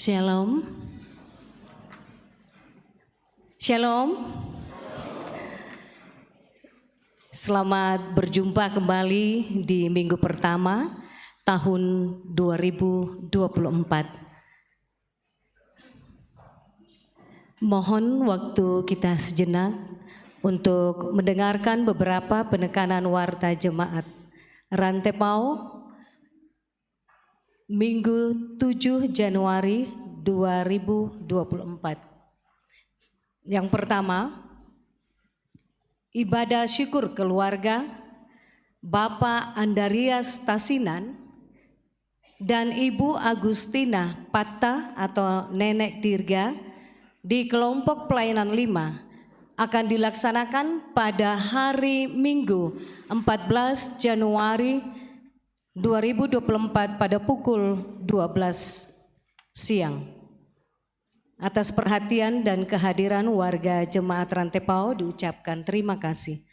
Shalom. Shalom. Selamat berjumpa kembali di minggu pertama tahun 2024. Mohon waktu kita sejenak untuk mendengarkan beberapa penekanan warta jemaat Rantepao Minggu 7 Januari 2024. Yang pertama, ibadah syukur keluarga Bapak Andarias Tasinan dan Ibu Agustina Patta atau Nenek Dirga di kelompok pelayanan 5 akan dilaksanakan pada hari Minggu 14 Januari 2024 pada pukul 12 siang. Atas perhatian dan kehadiran warga jemaat Rantepao diucapkan terima kasih.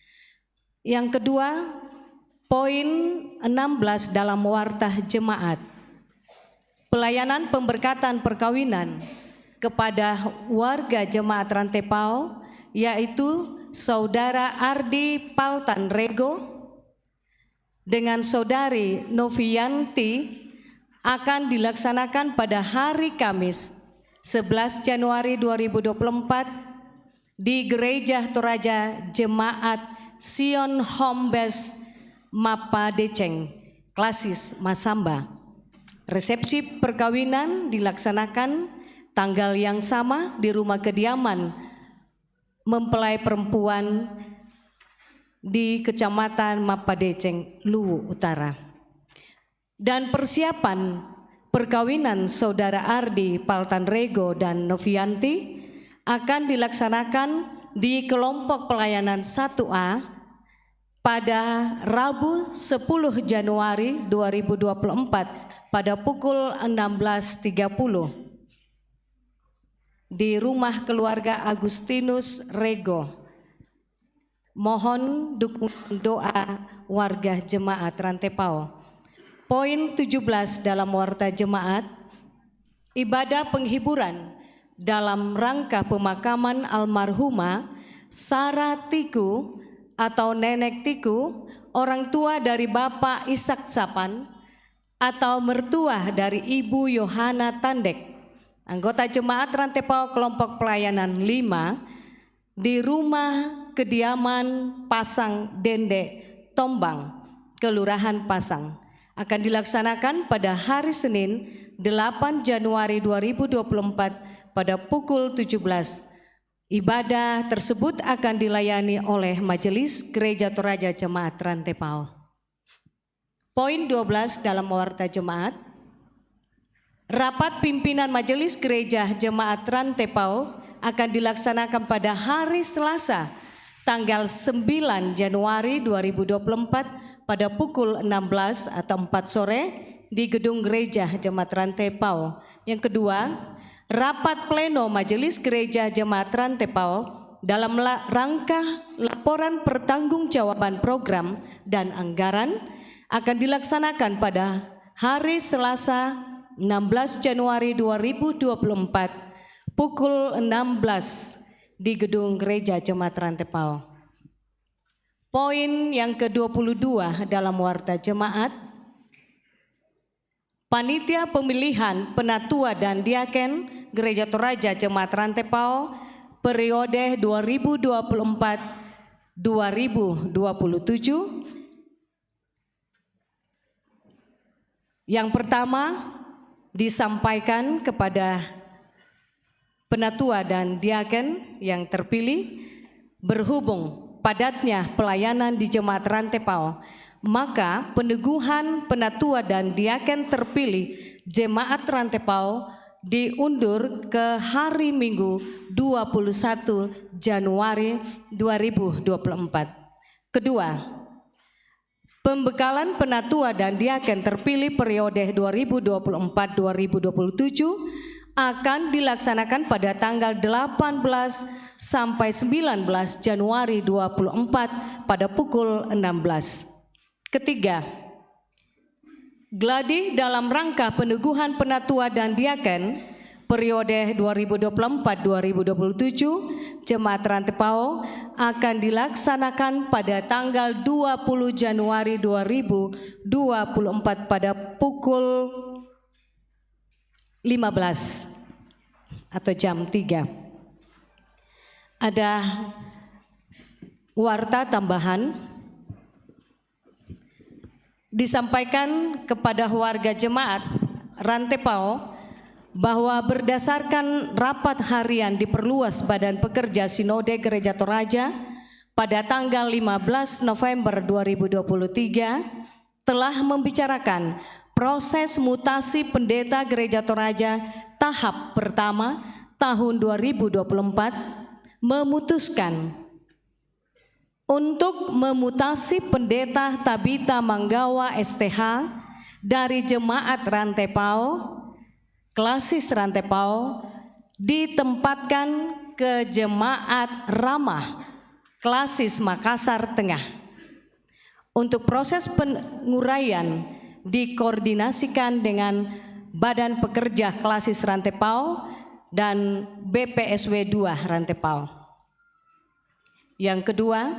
Yang kedua, poin 16 dalam warta jemaat. Pelayanan pemberkatan perkawinan kepada warga jemaat Rantepao yaitu Saudara Ardi Paltan Rego dengan Saudari Novianti akan dilaksanakan pada hari Kamis 11 Januari 2024 di Gereja Toraja Jemaat Sion Home Base Mapa Deceng, Klasis Masamba. Resepsi perkawinan dilaksanakan tanggal yang sama di rumah kediaman mempelai perempuan di Kecamatan Mapadeceng, Luwu Utara. Dan persiapan perkawinan Saudara Ardi Paltan Rego dan Novianti akan dilaksanakan di kelompok pelayanan 1A pada Rabu 10 Januari 2024 pada pukul 16.30 di rumah keluarga Agustinus Rego. Mohon dukungan doa warga jemaat Rantepao. Poin 17 dalam warta jemaat, ibadah penghiburan dalam rangka pemakaman almarhumah Sarah Tiku atau Nenek Tiku, orang tua dari Bapak Ishak Sapan atau mertua dari Ibu Yohana Tandek, anggota jemaat Rantepao kelompok pelayanan 5 di rumah kediaman Pasang Dende Tombang, Kelurahan Pasang, akan dilaksanakan pada hari Senin 8 Januari 2024 pada pukul 17. Ibadah tersebut akan dilayani oleh Majelis Gereja Toraja Jemaat Rantepao. Poin 12 dalam warta jemaat, rapat pimpinan Majelis Gereja Jemaat Rantepao akan dilaksanakan pada hari Selasa tanggal 9 Januari 2024 pada pukul 16 atau 4 sore di Gedung Gereja Jemaat Rantepao. Yang kedua, rapat pleno Majelis Gereja Jemaat Rantepao dalam rangka laporan pertanggungjawaban program dan anggaran akan dilaksanakan pada hari Selasa 16 Januari 2024 pukul 16 di Gedung Gereja Jemaat Rantepao. Poin yang ke-22 dalam warta jemaat, panitia pemilihan penatua dan diaken Gereja Toraja Jemaat Rantepao periode 2024-2027. Yang pertama disampaikan kepada penatua dan diaken yang terpilih, berhubung padatnya pelayanan di Jemaat Rantepao, maka peneguhan penatua dan diaken terpilih Jemaat Rantepao diundur ke hari Minggu 21 Januari 2024. Kedua, pembekalan penatua dan diaken terpilih periode 2024-2027 akan dilaksanakan pada tanggal 18 sampai 19 Januari 2024 pada pukul 16. Ketiga, gladi dalam rangka peneguhan penatua dan diaken periode 2024-2027 Jemaat Rantepao akan dilaksanakan pada tanggal 20 Januari 2024 pada pukul 15 atau jam 3. Ada warta tambahan disampaikan kepada warga jemaat Rantepao bahwa berdasarkan rapat harian diperluas Badan Pekerja Sinode Gereja Toraja pada tanggal 15 November 2023 telah membicarakan proses mutasi pendeta Gereja Toraja tahap pertama tahun 2024, memutuskan untuk memutasi pendeta Tabita Manggawa STH dari Jemaat Rantepao Klasis Rantepao ditempatkan ke Jemaat Ramah Klasis Makassar Tengah. Untuk proses penguraian dikoordinasikan dengan Badan Pekerja Klasis Rantepao dan BPSW 2 Rantepao. Yang kedua,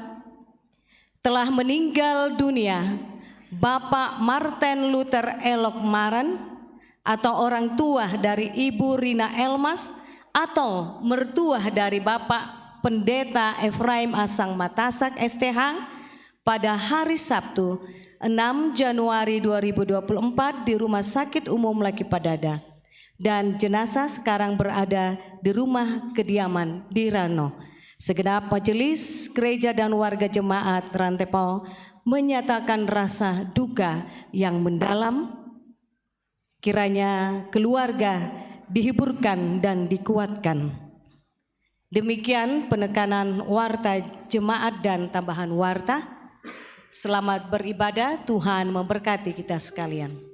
telah meninggal dunia Bapak Martin Luther Elok Maran atau orang tua dari Ibu Rina Elmas atau mertua dari Bapak Pendeta Efraim Asang Matasak STH pada hari Sabtu 6 Januari 2024 di Rumah Sakit Umum Laki Padada, dan jenazah sekarang berada di rumah kediaman di Rano. Segenap majelis gereja dan warga jemaat Rantepao menyatakan rasa duka yang mendalam. Kiranya keluarga dihiburkan dan dikuatkan. Demikian penekanan warta jemaat dan tambahan warta. Selamat beribadah, Tuhan memberkati kita sekalian.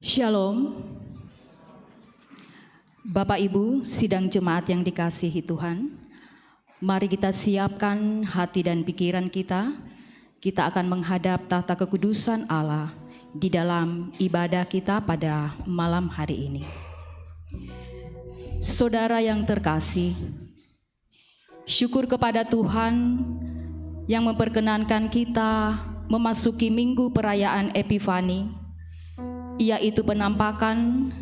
Shalom, Bapak Ibu sidang jemaat yang dikasihi Tuhan. Mari kita siapkan hati dan pikiran kita. Kita akan menghadap tahta kekudusan Allah di dalam ibadah kita pada malam hari ini. Saudara yang terkasih, syukur kepada Tuhan yang memperkenankan kita memasuki minggu perayaan Epifani, yaitu penampakan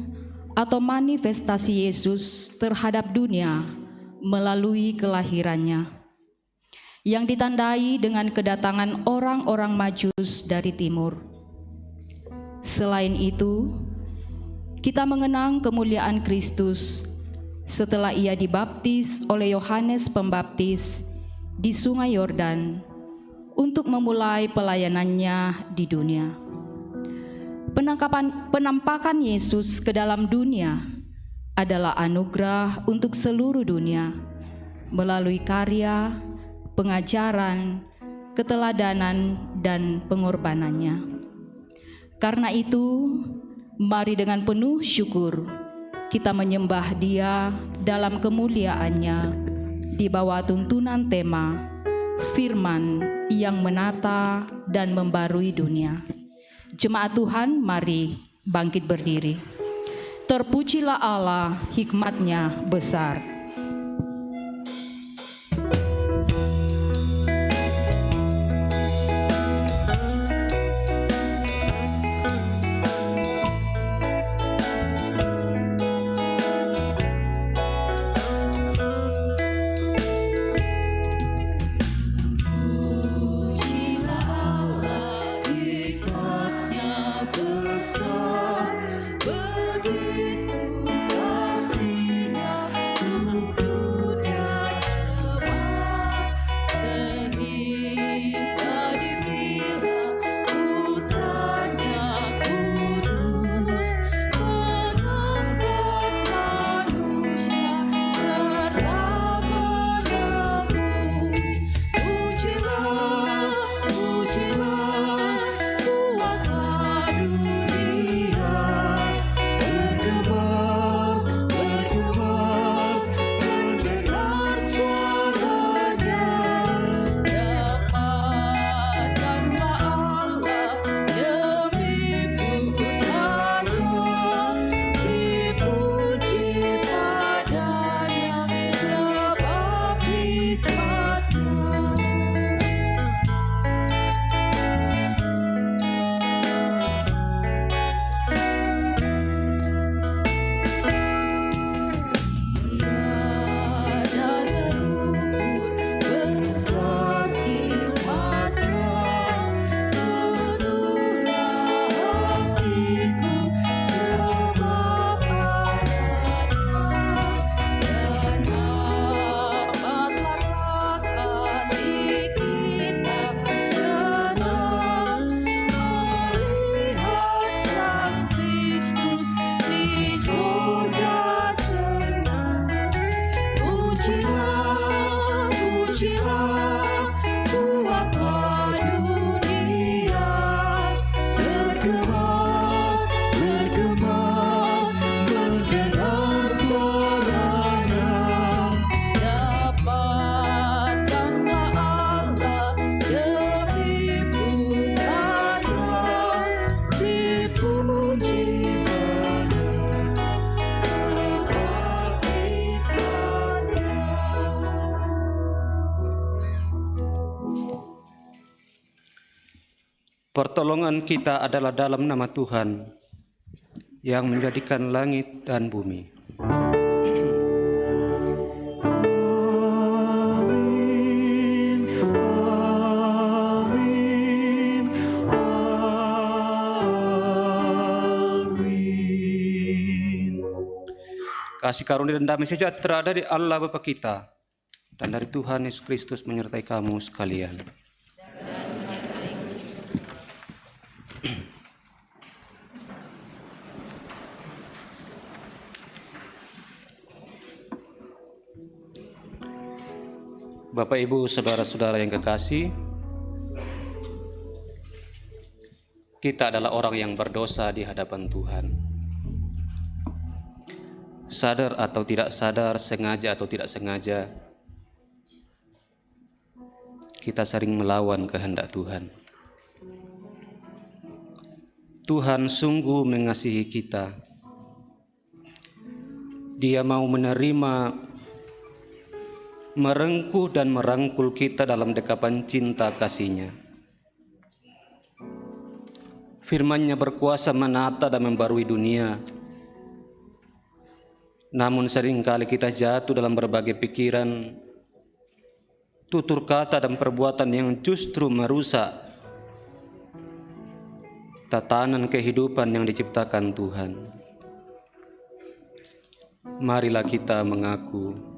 atau manifestasi Yesus terhadap dunia melalui kelahirannya, yang ditandai dengan kedatangan orang-orang Majus dari timur. Selain itu, kita mengenang kemuliaan Kristus setelah ia dibaptis oleh Yohanes Pembaptis di Sungai Yordan untuk memulai pelayanannya di dunia. Penampakan Yesus ke dalam dunia adalah anugerah untuk seluruh dunia melalui karya, pengajaran, keteladanan, dan pengorbanannya. Karena itu, mari dengan penuh syukur kita menyembah Dia dalam kemuliaannya di bawah tuntunan tema Firman yang menata dan membarui dunia. Jemaat Tuhan, mari bangkit berdiri. Terpujilah Allah, hikmat-Nya besar. Begitu kasihnya terpujilah, kuatlah dunia, bergema, bergema, mendengar suaranya. Dapatkanlah Allah demi putranya, Dipuji Pertolongan kita adalah dalam nama Tuhan yang menjadikan langit dan bumi. Amin, amin, amin. Kasih karunia dan damai sejahtera dari Allah Bapa kita dan dari Tuhan Yesus Kristus menyertai kamu sekalian. Bapak, Ibu, saudara-saudara yang kekasih, kita adalah orang yang berdosa di hadapan Tuhan. Sadar atau tidak sadar, sengaja atau tidak sengaja, kita sering melawan kehendak Tuhan. Tuhan sungguh mengasihi kita. Dia mau menerima, merengkuh dan merangkul kita dalam dekapan cinta kasih-Nya. Firman-Nya berkuasa menata dan membarui dunia. Namun seringkali kita jatuh dalam berbagai pikiran, tutur kata dan perbuatan yang justru merusak tatanan kehidupan yang diciptakan Tuhan. Marilah kita mengaku.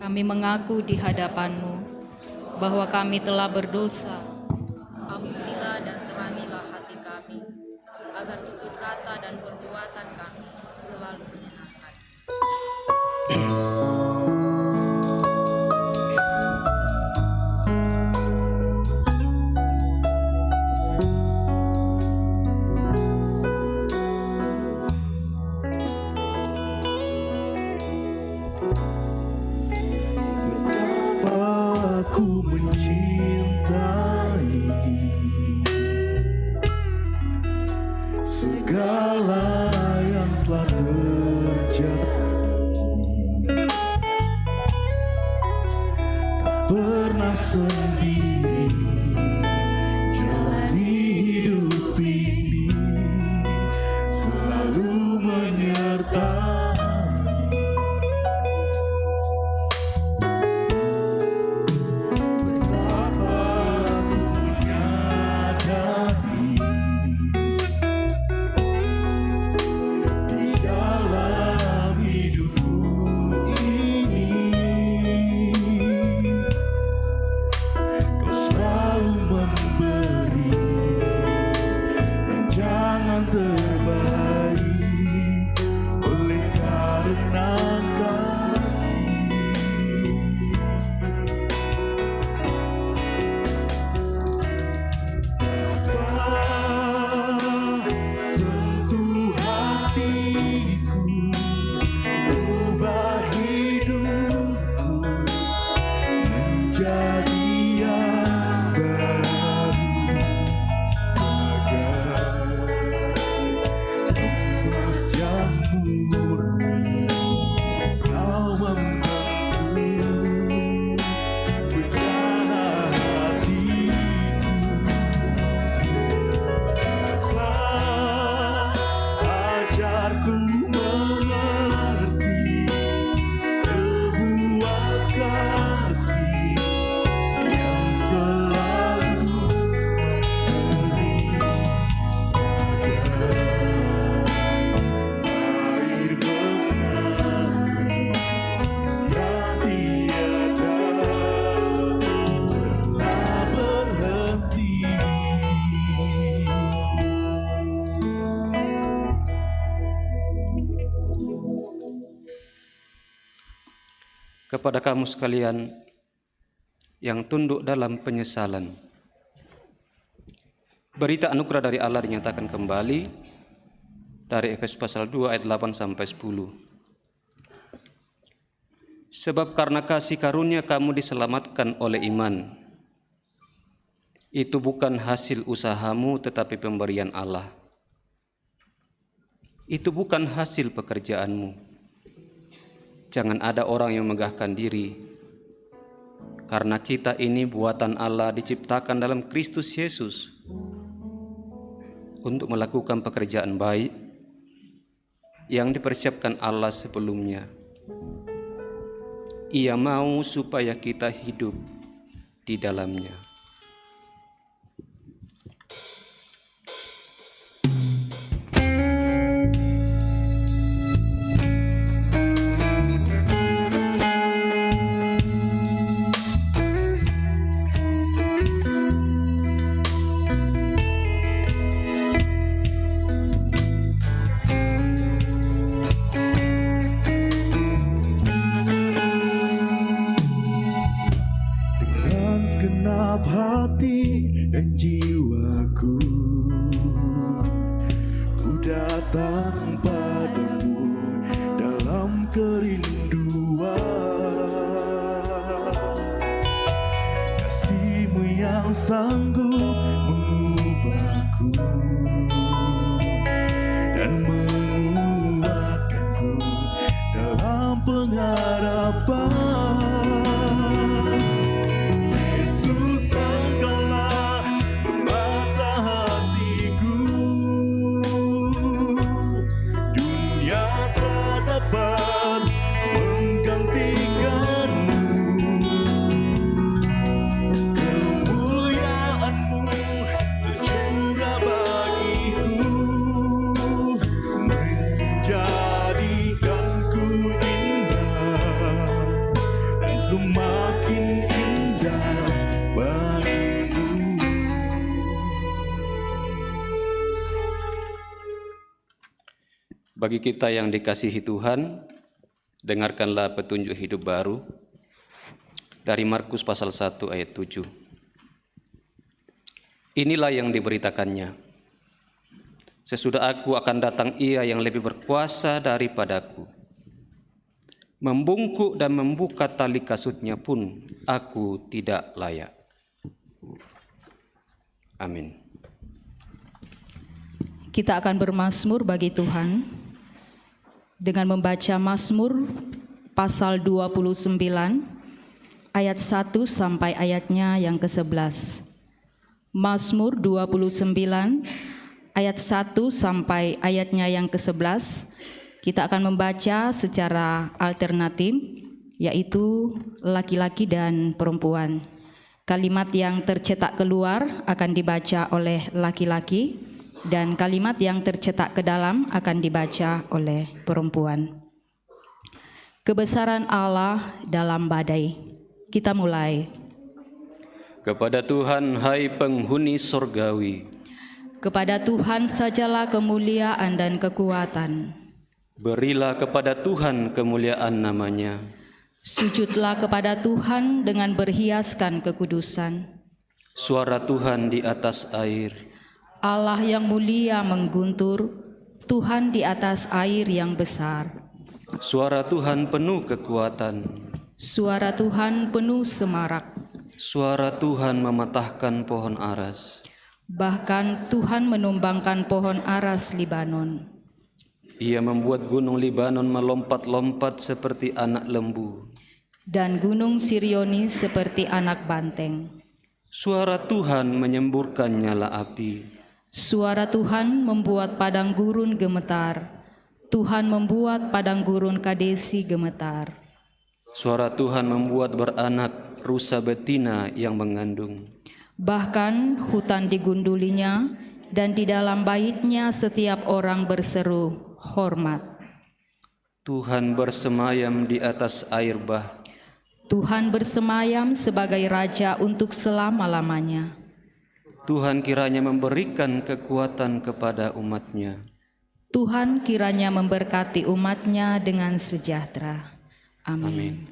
kami mengaku di hadapan-Mu bahwa kami telah berdosa. Ampunilah dan terangilah hati kami, agar tutur kata dan perbuatan kami selalu menyenangkan. Aku mencintai segala yang telah terjadi, tak pernah sendiri jalani hidup ini, selalu menyertai. kepada kamu sekalian yang tunduk dalam penyesalan. Berita anugerah dari Allah dinyatakan kembali dari Efesus pasal 2 ayat 8 sampai 10. Sebab karena kasih karunia kamu diselamatkan oleh iman. Itu bukan hasil usahamu tetapi pemberian Allah. Itu bukan hasil pekerjaanmu. Jangan ada orang yang megahkan diri, karena kita ini buatan Allah diciptakan dalam Kristus Yesus untuk melakukan pekerjaan baik yang dipersiapkan Allah sebelumnya. Ia mau supaya kita hidup di dalamnya. Segenap hati dan jiwaku, ku datang padamu dalam kerinduan. Kasih-Mu yang sanggup mengubahku dan menguatkanku dalam pengharapan. Bagi kita yang dikasihi Tuhan, dengarkanlah petunjuk hidup baru dari Markus pasal 1 ayat 7. Inilah yang diberitakannya. Sesudah aku akan datang Ia yang lebih berkuasa daripadaku. Membungkuk dan membuka tali kasutnya pun aku tidak layak. Amin. Kita akan bermazmur bagi Tuhan dengan membaca Mazmur pasal 29 ayat 1 sampai ayatnya yang ke-11. Mazmur 29 ayat 1 sampai ayatnya yang ke-11 kita akan membaca secara alternatif, yaitu laki-laki dan perempuan. Kalimat yang tercetak keluar akan dibaca oleh laki-laki, dan kalimat yang tercetak ke dalam akan dibaca oleh perempuan. Kebesaran Allah dalam badai. Kita mulai. Kepada Tuhan, hai penghuni sorgawi. Kepada Tuhan sajalah kemuliaan dan kekuatan. Berilah kepada Tuhan kemuliaan namanya. Sujudlah kepada Tuhan dengan berhiaskan kekudusan. Suara Tuhan di atas air. Allah yang mulia mengguntur, Tuhan di atas air yang besar. Suara Tuhan penuh kekuatan. Suara Tuhan penuh semarak. Suara Tuhan mematahkan pohon aras. Bahkan Tuhan menumbangkan pohon aras Libanon. Ia membuat gunung Libanon melompat-lompat seperti anak lembu. Dan gunung Sirioni seperti anak banteng. Suara Tuhan menyemburkan nyala api. Suara Tuhan membuat padang gurun gemetar. Tuhan membuat padang gurun Kadesi gemetar. Suara Tuhan membuat beranak rusa betina yang mengandung. Bahkan hutan digundulinya, dan di dalam baitnya setiap orang berseru, hormat. Tuhan bersemayam di atas air bah. Tuhan bersemayam sebagai Raja untuk selama-lamanya. Tuhan kiranya memberikan kekuatan kepada umat-Nya. Tuhan kiranya memberkati umat-Nya dengan sejahtera. Amin.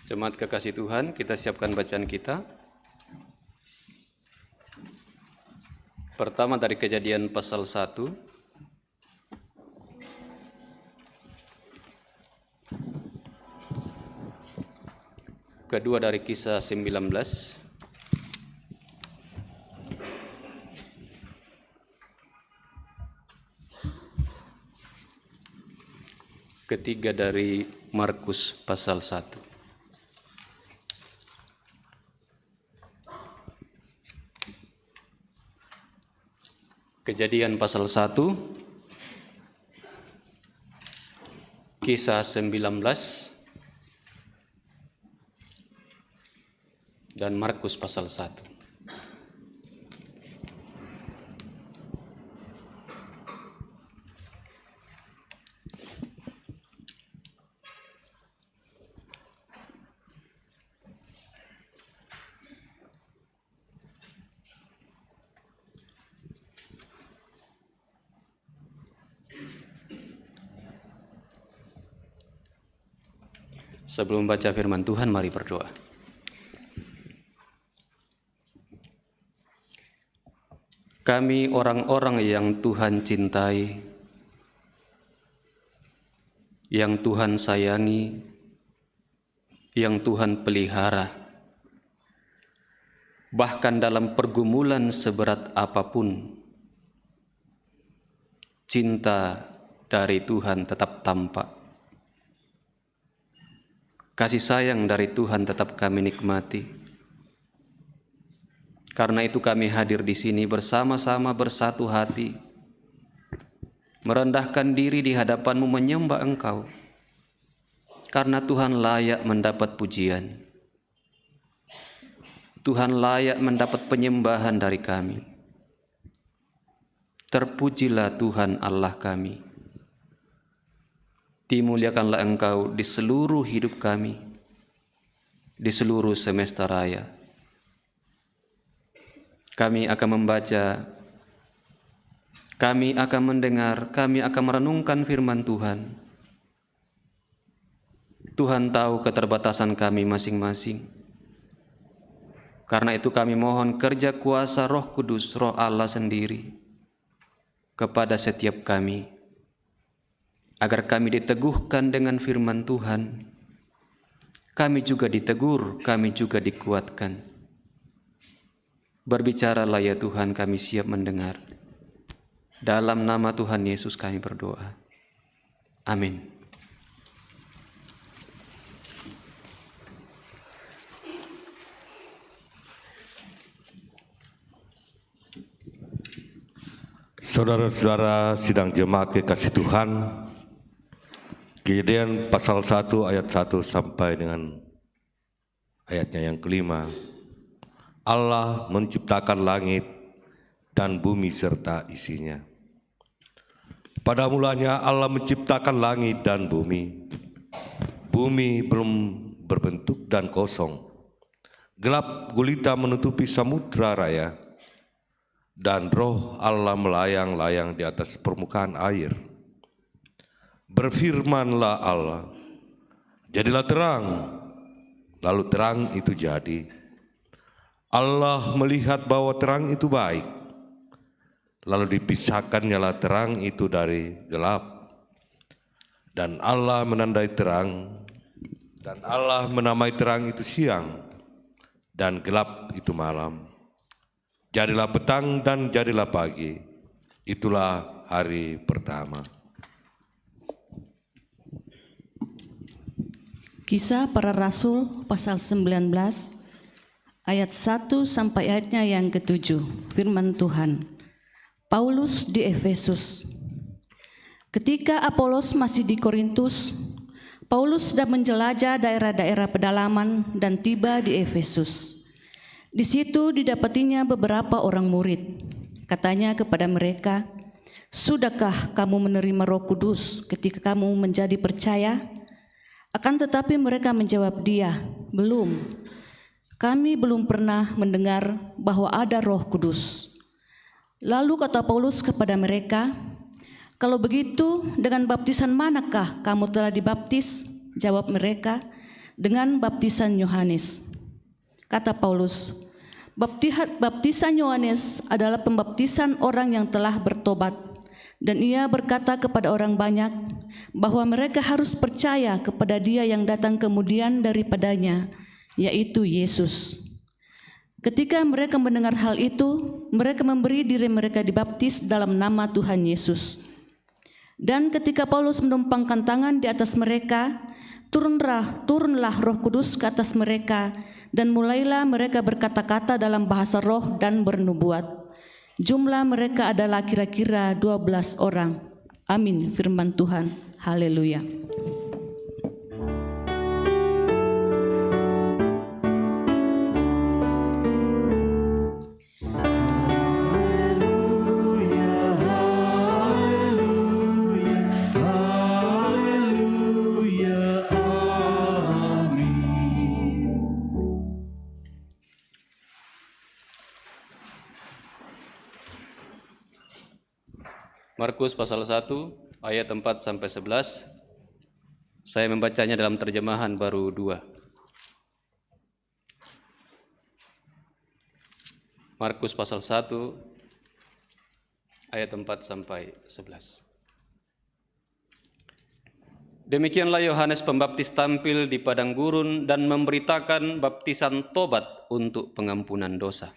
Jemaat kekasih Tuhan, kita siapkan bacaan kita. Pertama dari Kejadian pasal 1. Kedua dari Kisah 19. Ketiga dari Markus pasal 1. Kejadian pasal 1, Kisah 19, dan Markus pasal 1. Sebelum baca firman Tuhan, mari berdoa. Kami orang-orang yang Tuhan cintai, yang Tuhan sayangi, yang Tuhan pelihara, bahkan dalam pergumulan seberat apapun, cinta dari Tuhan tetap tampak. Kasih sayang dari Tuhan tetap kami nikmati. Karena itu kami hadir di sini bersama-sama bersatu hati, merendahkan diri di hadapan-Mu, menyembah Engkau. Karena Tuhan layak mendapat pujian. Tuhan layak mendapat penyembahan dari kami. Terpujilah Tuhan Allah kami. Dimuliakanlah Engkau di seluruh hidup kami, di seluruh semesta raya. Kami akan membaca, kami akan mendengar, kami akan merenungkan firman Tuhan. Tuhan tahu keterbatasan kami masing-masing. Karena itu kami mohon kerja kuasa Roh Kudus, Roh Allah sendiri, kepada setiap kami, agar kami diteguhkan dengan firman Tuhan. Kami juga ditegur, kami juga dikuatkan. Berbicaralah ya Tuhan, kami siap mendengar. Dalam nama Tuhan Yesus kami berdoa. Amin. Saudara-saudara sidang jemaat kekasih Tuhan, Kejadian pasal 1 ayat 1 sampai dengan ayatnya yang kelima. Allah menciptakan langit dan bumi serta isinya. Pada mulanya Allah menciptakan langit dan bumi. Bumi belum berbentuk dan kosong. Gelap gulita menutupi samudra raya. Dan roh Allah melayang-layang di atas permukaan air. Berfirmanlah Allah, jadilah terang, lalu terang itu jadi. Allah melihat bahwa terang itu baik, lalu dipisahkannyalah terang itu dari gelap. Dan Allah menandai terang, dan Allah menamai terang itu siang, dan gelap itu malam. Jadilah petang dan jadilah pagi, itulah hari pertama. Kisah Para Rasul pasal 19 ayat 1 sampai ayatnya yang ke-7. Firman Tuhan. Paulus di Efesus. Ketika Apolos masih di Korintus, Paulus sedang menjelajah daerah-daerah pedalaman dan tiba di Efesus. Di situ didapatinya beberapa orang murid. Katanya kepada mereka, "Sudahkah kamu menerima Roh Kudus ketika kamu menjadi percaya?" Akan tetapi mereka menjawab dia, "Belum. Kami belum pernah mendengar bahwa ada Roh Kudus." Lalu kata Paulus kepada mereka, "Kalau begitu, dengan baptisan manakah kamu telah dibaptis?" Jawab mereka, dengan baptisan Yohanes. Kata Paulus, baptisan Yohanes adalah pembaptisan orang yang telah bertobat, dan ia berkata kepada orang banyak bahwa mereka harus percaya kepada Dia yang datang kemudian daripadanya, yaitu Yesus. Ketika mereka mendengar hal itu, mereka memberi diri mereka dibaptis dalam nama Tuhan Yesus. Dan ketika Paulus menumpangkan tangan di atas mereka, turunlah Roh Kudus ke atas mereka, dan mulailah mereka berkata-kata dalam bahasa roh dan bernubuat. Jumlah mereka adalah kira-kira 12 orang. Amin, firman Tuhan. Haleluya. Markus pasal 1 ayat 4 sampai 11. Saya membacanya dalam terjemahan baru 2. Markus pasal 1 ayat 4 sampai 11. Demikianlah Yohanes Pembaptis tampil di padang gurun dan memberitakan baptisan tobat untuk pengampunan dosa.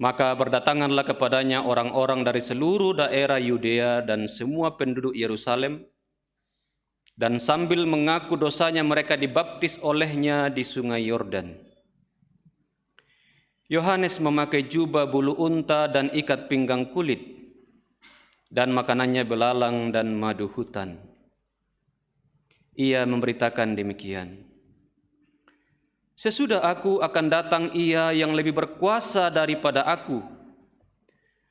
Maka berdatanganlah kepadanya orang-orang dari seluruh daerah Yudea dan semua penduduk Yerusalem, dan sambil mengaku dosanya mereka dibaptis olehnya di sungai Yordan. Yohanes memakai jubah bulu unta dan ikat pinggang kulit, dan makanannya belalang dan madu hutan. Ia memberitakan demikian, sesudah aku akan datang Ia yang lebih berkuasa daripada aku.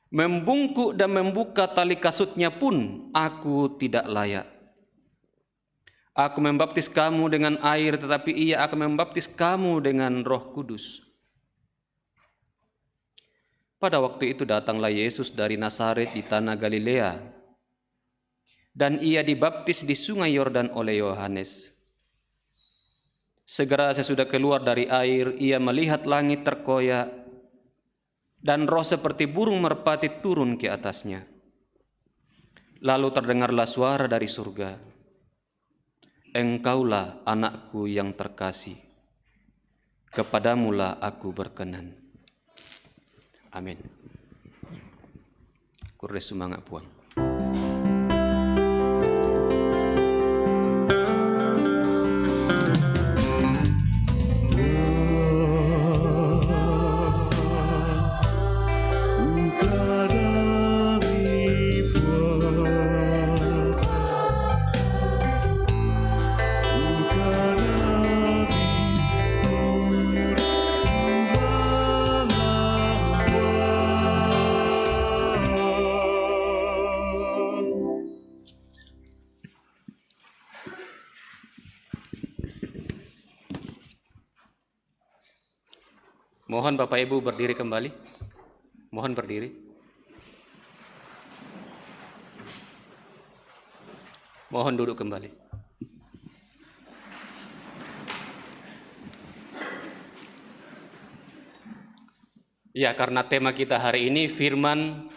Membungkuk dan membuka tali kasutnya pun aku tidak layak. Aku membaptis kamu dengan air, tetapi Ia akan membaptis kamu dengan Roh Kudus. Pada waktu itu datanglah Yesus dari Nazaret di tanah Galilea, dan Ia dibaptis di sungai Yordan oleh Yohanes. Segera sesudah keluar dari air, ia melihat langit terkoyak dan roh seperti burung merpati turun ke atasnya. Lalu terdengarlah suara dari surga, Engkaulah anakku yang terkasih, kepadamulah aku berkenan. Amin. Kures semangat puang. Mohon Bapak Ibu berdiri kembali. Mohon berdiri. Mohon duduk kembali. Ya, karena tema kita hari ini firman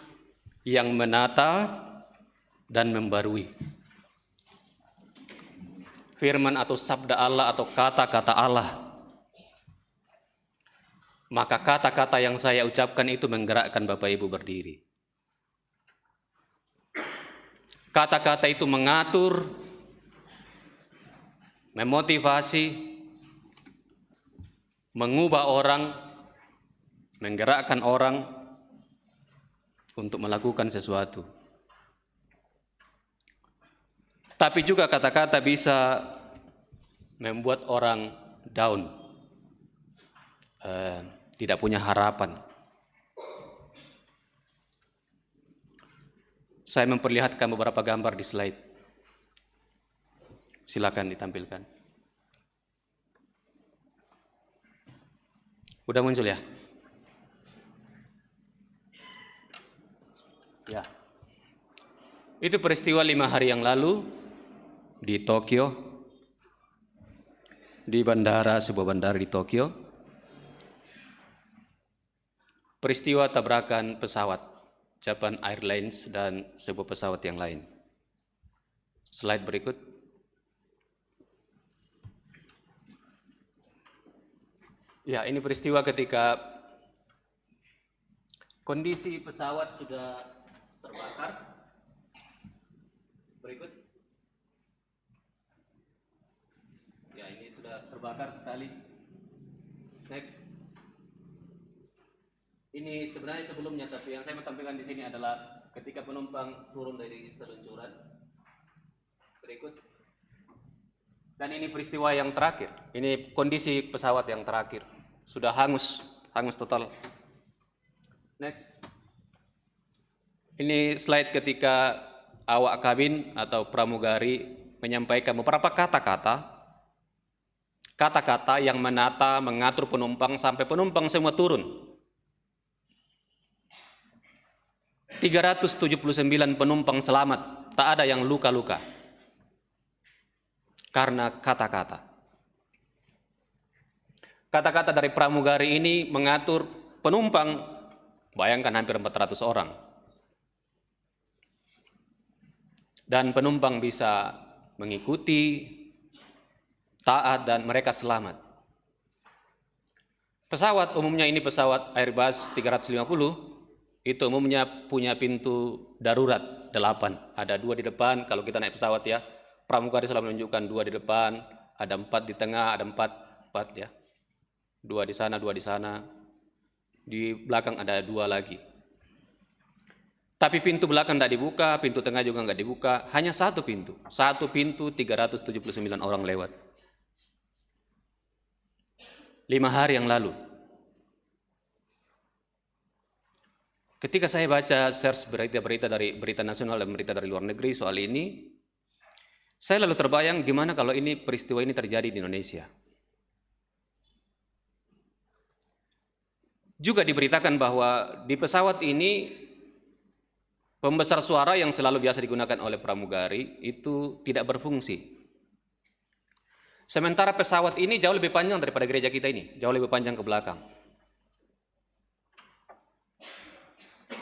yang menata dan membarui. Firman atau sabda Allah atau kata-kata Allah. Maka kata-kata yang saya ucapkan itu menggerakkan Bapak Ibu berdiri. Kata-kata itu mengatur, memotivasi, mengubah orang, menggerakkan orang untuk melakukan sesuatu. Tapi juga kata-kata bisa membuat orang down. Tidak punya harapan. Saya memperlihatkan beberapa gambar di slide. Silakan ditampilkan. Udah muncul ya? Ya. Itu peristiwa 5 hari yang lalu di Tokyo. di sebuah bandara di Tokyo. Peristiwa tabrakan pesawat Japan Airlines dan sebuah pesawat yang lain. Slide berikut. Ya, ini peristiwa ketika kondisi pesawat sudah terbakar. Berikut. Ya, ini sudah terbakar sekali. Next. Ini sebenarnya sebelumnya, tapi yang saya mau tampilkan di sini adalah ketika penumpang turun dari seluncuran. Berikut. Dan ini peristiwa yang terakhir. Ini kondisi pesawat yang terakhir. Sudah hangus total. Next. Ini slide ketika awak kabin atau pramugari menyampaikan beberapa kata-kata yang menata, mengatur penumpang sampai penumpang semua turun. 379 penumpang selamat, tak ada yang luka-luka karena kata-kata. Kata-kata dari pramugari ini mengatur penumpang, bayangkan hampir 400 orang. Dan penumpang bisa mengikuti, taat, dan mereka selamat. Pesawat umumnya ini pesawat Airbus 350, itu umumnya punya pintu darurat 8. Ada 2 di depan, kalau kita naik pesawat ya. Pramugari selalu menunjukkan 2 di depan, ada 4 di tengah, ada 4 ya. 2 di sana, 2 di sana. Di belakang ada 2 lagi. Tapi pintu belakang tidak dibuka, pintu tengah juga nggak dibuka, hanya satu pintu. Satu pintu 379 orang lewat. 5 hari yang lalu. Ketika saya baca search berita-berita dari berita nasional dan berita dari luar negeri soal ini, saya lalu terbayang gimana kalau ini peristiwa ini terjadi di Indonesia. Juga diberitakan bahwa di pesawat ini pembesar suara yang selalu biasa digunakan oleh pramugari itu tidak berfungsi. Sementara pesawat ini jauh lebih panjang daripada gereja kita ini, jauh lebih panjang ke belakang.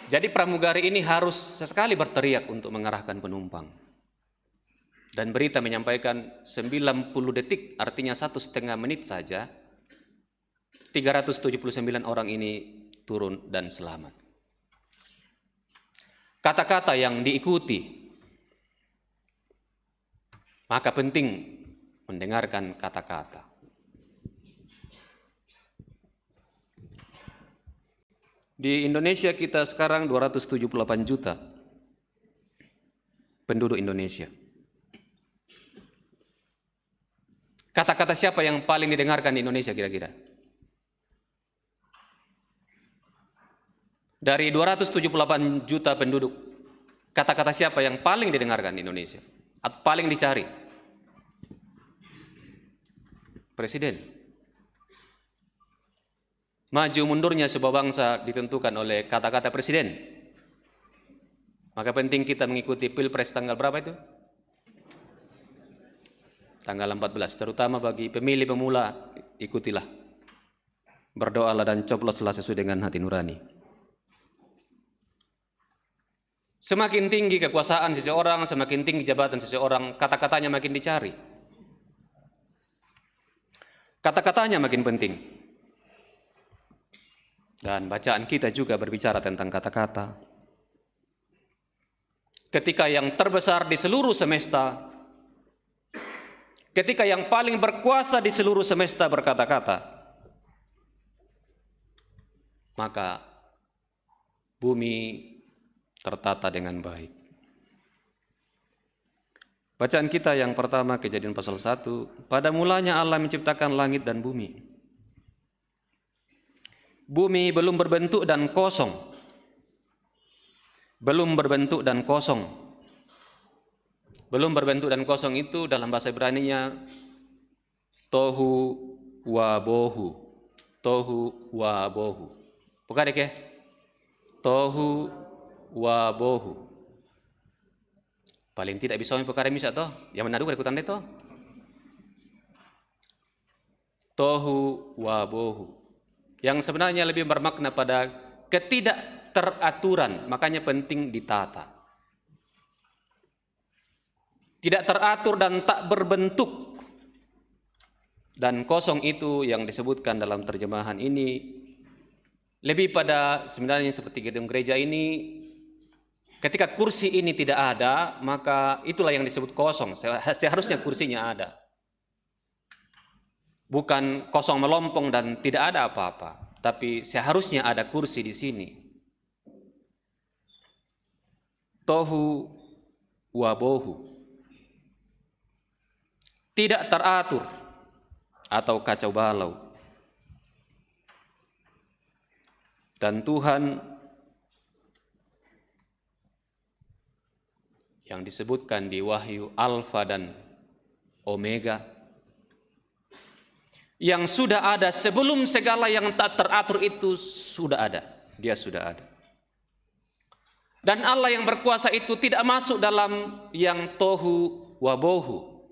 Jadi pramugari ini harus sesekali berteriak untuk mengarahkan penumpang. Dan berita menyampaikan 90 detik, artinya 1,5 menit saja, 379 orang ini turun dan selamat. Kata-kata yang diikuti, maka penting mendengarkan kata-kata. Di Indonesia kita sekarang 278 juta penduduk Indonesia. Kata-kata siapa yang paling didengarkan di Indonesia kira-kira? Dari 278 juta penduduk, kata-kata siapa yang paling didengarkan di Indonesia? Atau paling dicari? Presiden. Maju mundurnya sebuah bangsa ditentukan oleh kata-kata presiden. Maka penting kita mengikuti Pilpres tanggal berapa itu? Tanggal 14, terutama bagi pemilih pemula, ikutilah. Berdoalah dan cobloslah sesuai dengan hati nurani. Semakin tinggi kekuasaan seseorang, semakin tinggi jabatan seseorang, kata-katanya makin dicari. Kata-katanya makin penting. Dan bacaan kita juga berbicara tentang kata-kata. Ketika yang terbesar di seluruh semesta, ketika yang paling berkuasa di seluruh semesta berkata-kata, maka bumi tertata dengan baik. Bacaan kita yang pertama, Kejadian pasal 1, pada mulanya Allah menciptakan langit dan bumi. Bumi belum berbentuk dan kosong. Belum berbentuk dan kosong. Belum berbentuk dan kosong itu dalam bahasa Ibrani-nya tohu wa bohu. Tohu wa bohu. Bukan dek ya? Tohu wa bohu. Paling tidak bisa perkara misa toh. Yang menadu ikutan itu. tohu wabohu, yang sebenarnya lebih bermakna pada ketidakteraturan, makanya penting ditata. Tidak teratur dan tak berbentuk. Dan kosong itu yang disebutkan dalam terjemahan ini lebih pada sebenarnya seperti gedung gereja ini, ketika kursi ini tidak ada, maka itulah yang disebut kosong. Seharusnya kursinya ada. Bukan kosong melompong dan tidak ada apa-apa, tapi seharusnya ada kursi di sini. Tohu wabohu, tidak teratur atau kacau balau. Dan Tuhan yang disebutkan di Wahyu Alfa dan Omega, yang sudah ada sebelum segala yang tak teratur itu sudah ada. Dia sudah ada. Dan Allah yang berkuasa itu tidak masuk dalam yang tohu wabohu,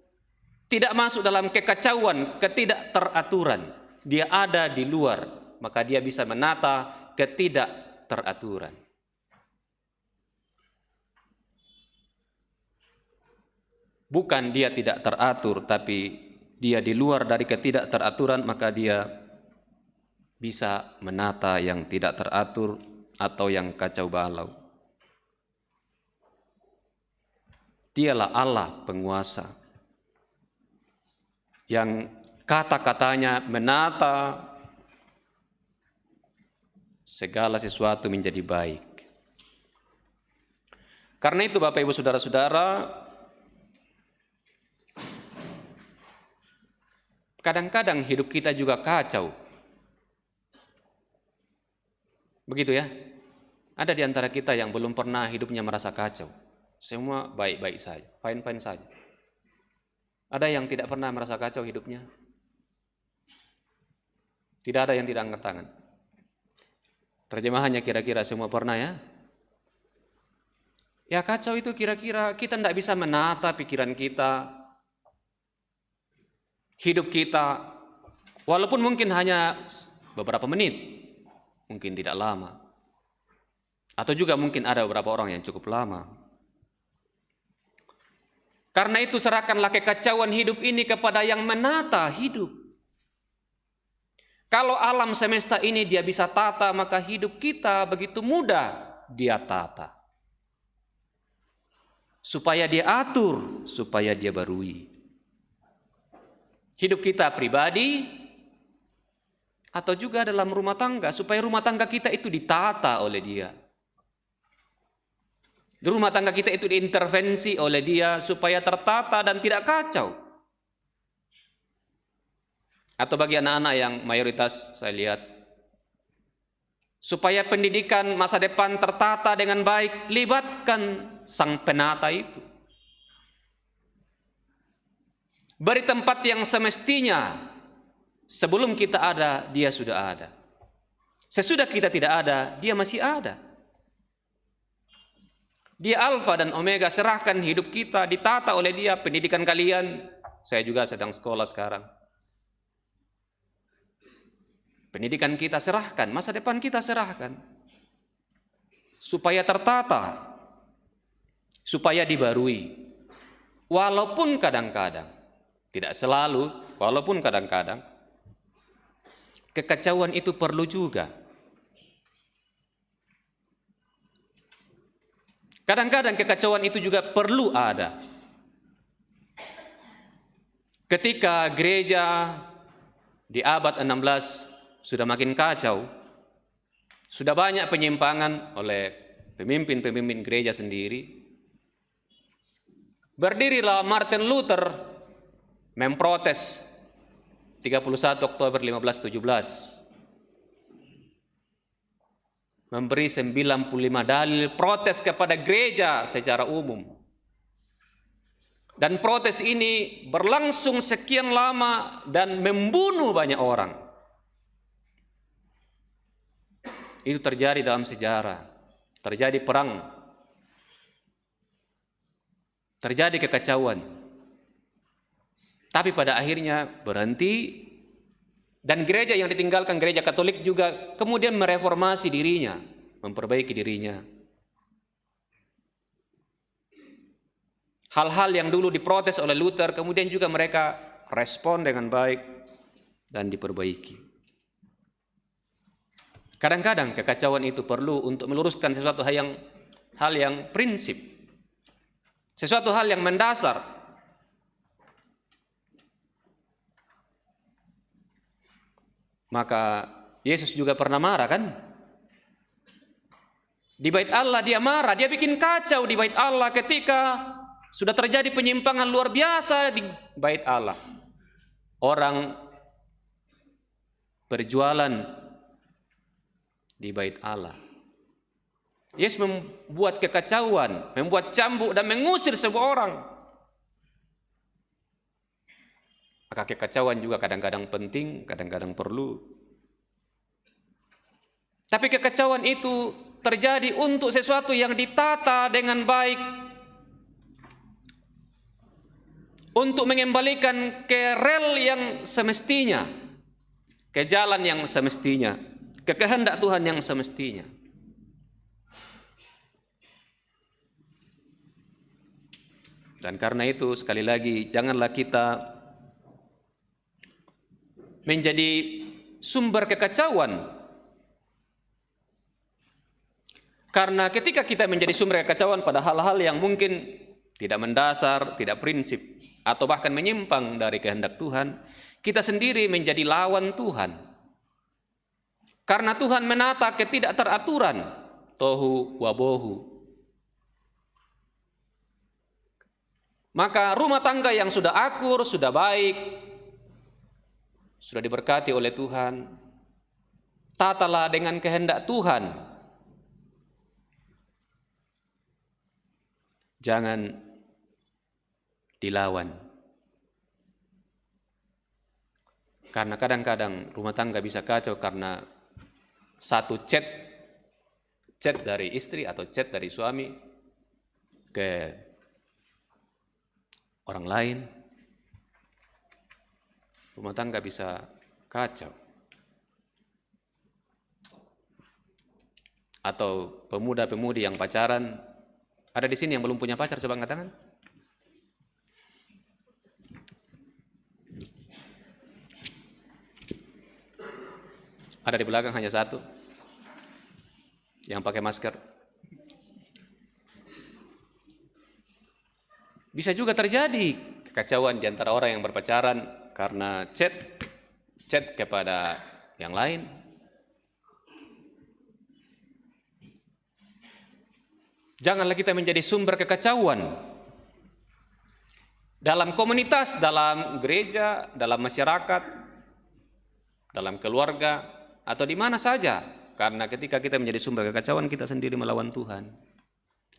tidak masuk dalam kekacauan, ketidakteraturan. Dia ada di luar, maka dia bisa menata ketidakteraturan. Bukan dia tidak teratur, tapi dia di luar dari ketidakteraturan, maka dia bisa menata yang tidak teratur atau yang kacau balau. Dialah Allah penguasa yang kata-katanya menata segala sesuatu menjadi baik. Karena itu Bapak Ibu Saudara-saudara, kadang-kadang hidup kita juga kacau. Begitu ya? Ada di antara kita yang belum pernah hidupnya merasa kacau. Semua baik-baik saja, fine-fine saja. Ada yang tidak pernah merasa kacau hidupnya? Tidak ada yang tidak angkat tangan. Terjemahannya kira-kira semua pernah ya? Ya kacau itu kira-kira kita tidak bisa menata pikiran kita, hidup kita, walaupun mungkin hanya beberapa menit, mungkin tidak lama. Atau juga mungkin ada beberapa orang yang cukup lama. Karena itu serahkanlah kekacauan hidup ini kepada yang menata hidup. Kalau alam semesta ini dia bisa tata, maka hidup kita begitu mudah dia tata. Supaya dia atur, supaya dia barui. Hidup kita pribadi, atau juga dalam rumah tangga, supaya rumah tangga kita itu ditata oleh dia. Rumah tangga kita itu diintervensi oleh dia, supaya tertata dan tidak kacau. Atau bagi anak-anak yang mayoritas saya lihat, supaya pendidikan masa depan tertata dengan baik, libatkan sang penata itu. Beri tempat yang semestinya. Sebelum kita ada, dia sudah ada. Sesudah kita tidak ada, dia masih ada. Dia Alfa dan Omega, serahkan hidup kita, ditata oleh dia. Pendidikan kalian, saya juga sedang sekolah sekarang. Pendidikan kita serahkan, masa depan kita serahkan. Supaya tertata, supaya dibarui. Walaupun kadang-kadang, tidak selalu, walaupun kadang-kadang, kekacauan itu perlu juga. Kadang-kadang kekacauan itu juga perlu ada. Ketika gereja di abad 16 sudah makin kacau, sudah banyak penyimpangan oleh pemimpin-pemimpin gereja sendiri. Berdirilah Martin Luther memprotes 31 Oktober 1517. Memberi 95 dalil protes kepada gereja secara umum. Dan protes ini berlangsung sekian lama dan membunuh banyak orang. Itu terjadi dalam sejarah. Terjadi perang. Terjadi kekacauan. Tapi pada akhirnya berhenti Dan gereja yang ditinggalkan, gereja Katolik juga kemudian mereformasi dirinya, memperbaiki dirinya. Hal-hal yang dulu diprotes oleh Luther kemudian juga mereka respon dengan baik dan diperbaiki. Kadang-kadang kekacauan itu perlu untuk meluruskan sesuatu hal yang prinsip, sesuatu hal yang mendasar. Maka Yesus juga pernah marah kan? Di bait Allah dia marah, dia bikin kacau di bait Allah ketika sudah terjadi penyimpangan luar biasa di bait Allah. Orang berjualan di bait Allah. Yesus membuat kekacauan, membuat cambuk dan mengusir semua orang. Maka kekacauan juga kadang-kadang penting, kadang-kadang perlu. Tapi kekacauan itu terjadi untuk sesuatu yang ditata dengan baik, untuk mengembalikan ke rel yang semestinya, ke jalan yang semestinya, ke kehendak Tuhan yang semestinya. Dan karena itu sekali lagi janganlah kita menjadi sumber kekacauan. Karena ketika kita menjadi sumber kekacauan pada hal-hal yang mungkin tidak mendasar, tidak prinsip, atau bahkan menyimpang dari kehendak Tuhan, kita sendiri menjadi lawan Tuhan. Karena Tuhan menata ketidakteraturan, tohu wabohu. Maka rumah tangga yang sudah akur, sudah baik, sudah diberkati oleh Tuhan, tatalah dengan kehendak Tuhan. Jangan dilawan. Karena kadang-kadang rumah tangga bisa kacau karena satu chat dari istri atau chat dari suami ke orang lain. Rumah tangga bisa kacau. Atau pemuda-pemudi yang pacaran. Ada di sini yang belum punya pacar, coba angkat tangan. Ada di belakang hanya satu yang pakai masker. Bisa juga terjadi kekacauan di antara orang yang berpacaran karena chat kepada yang lain. Janganlah kita menjadi sumber kekacauan dalam komunitas, dalam gereja, dalam masyarakat, dalam keluarga, atau di mana saja. Karena ketika kita menjadi sumber kekacauan, kita sendiri melawan Tuhan.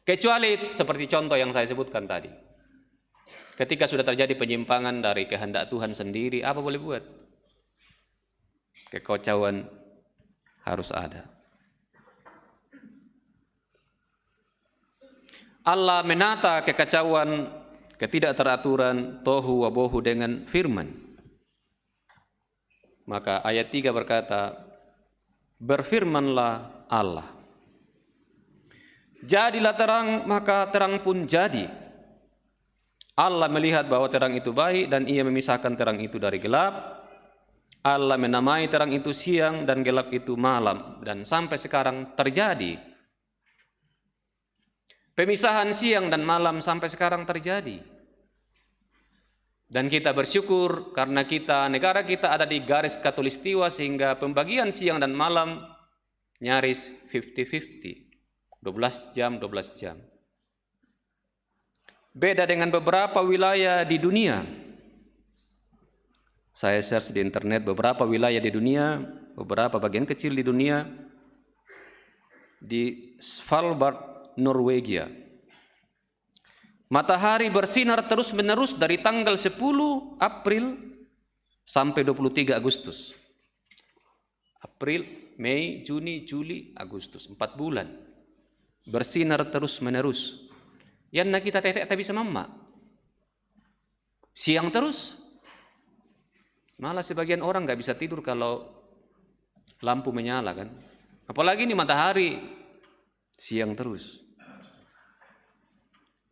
Kecuali seperti contoh yang saya sebutkan tadi. Ketika sudah terjadi penyimpangan dari kehendak Tuhan sendiri, apa boleh buat? Kekacauan harus ada. Allah menata kekacauan, ketidakteraturan, tohu wabohu dengan firman. Maka ayat 3 berkata, berfirmanlah Allah. Jadilah terang, maka terang pun jadi. Allah melihat bahwa terang itu baik dan ia memisahkan terang itu dari gelap. Allah menamai terang itu siang dan gelap itu malam. Dan sampai sekarang terjadi. Pemisahan siang dan malam sampai sekarang terjadi. Dan kita bersyukur karena negara kita ada di garis khatulistiwa sehingga pembagian siang dan malam nyaris 50-50. 12 jam. Beda dengan beberapa wilayah di dunia. Saya search di internet beberapa wilayah di dunia, beberapa bagian kecil di dunia, di Svalbard, Norwegia. Matahari bersinar terus-menerus dari tanggal 10 April sampai 23 Agustus. April, Mei, Juni, Juli, Agustus. 4 bulan. Bersinar terus-menerus. Yang nak kita tetek tak bisa mama. Siang terus. Malah sebagian orang nggak bisa tidur kalau lampu menyala kan. Apalagi ini matahari siang terus.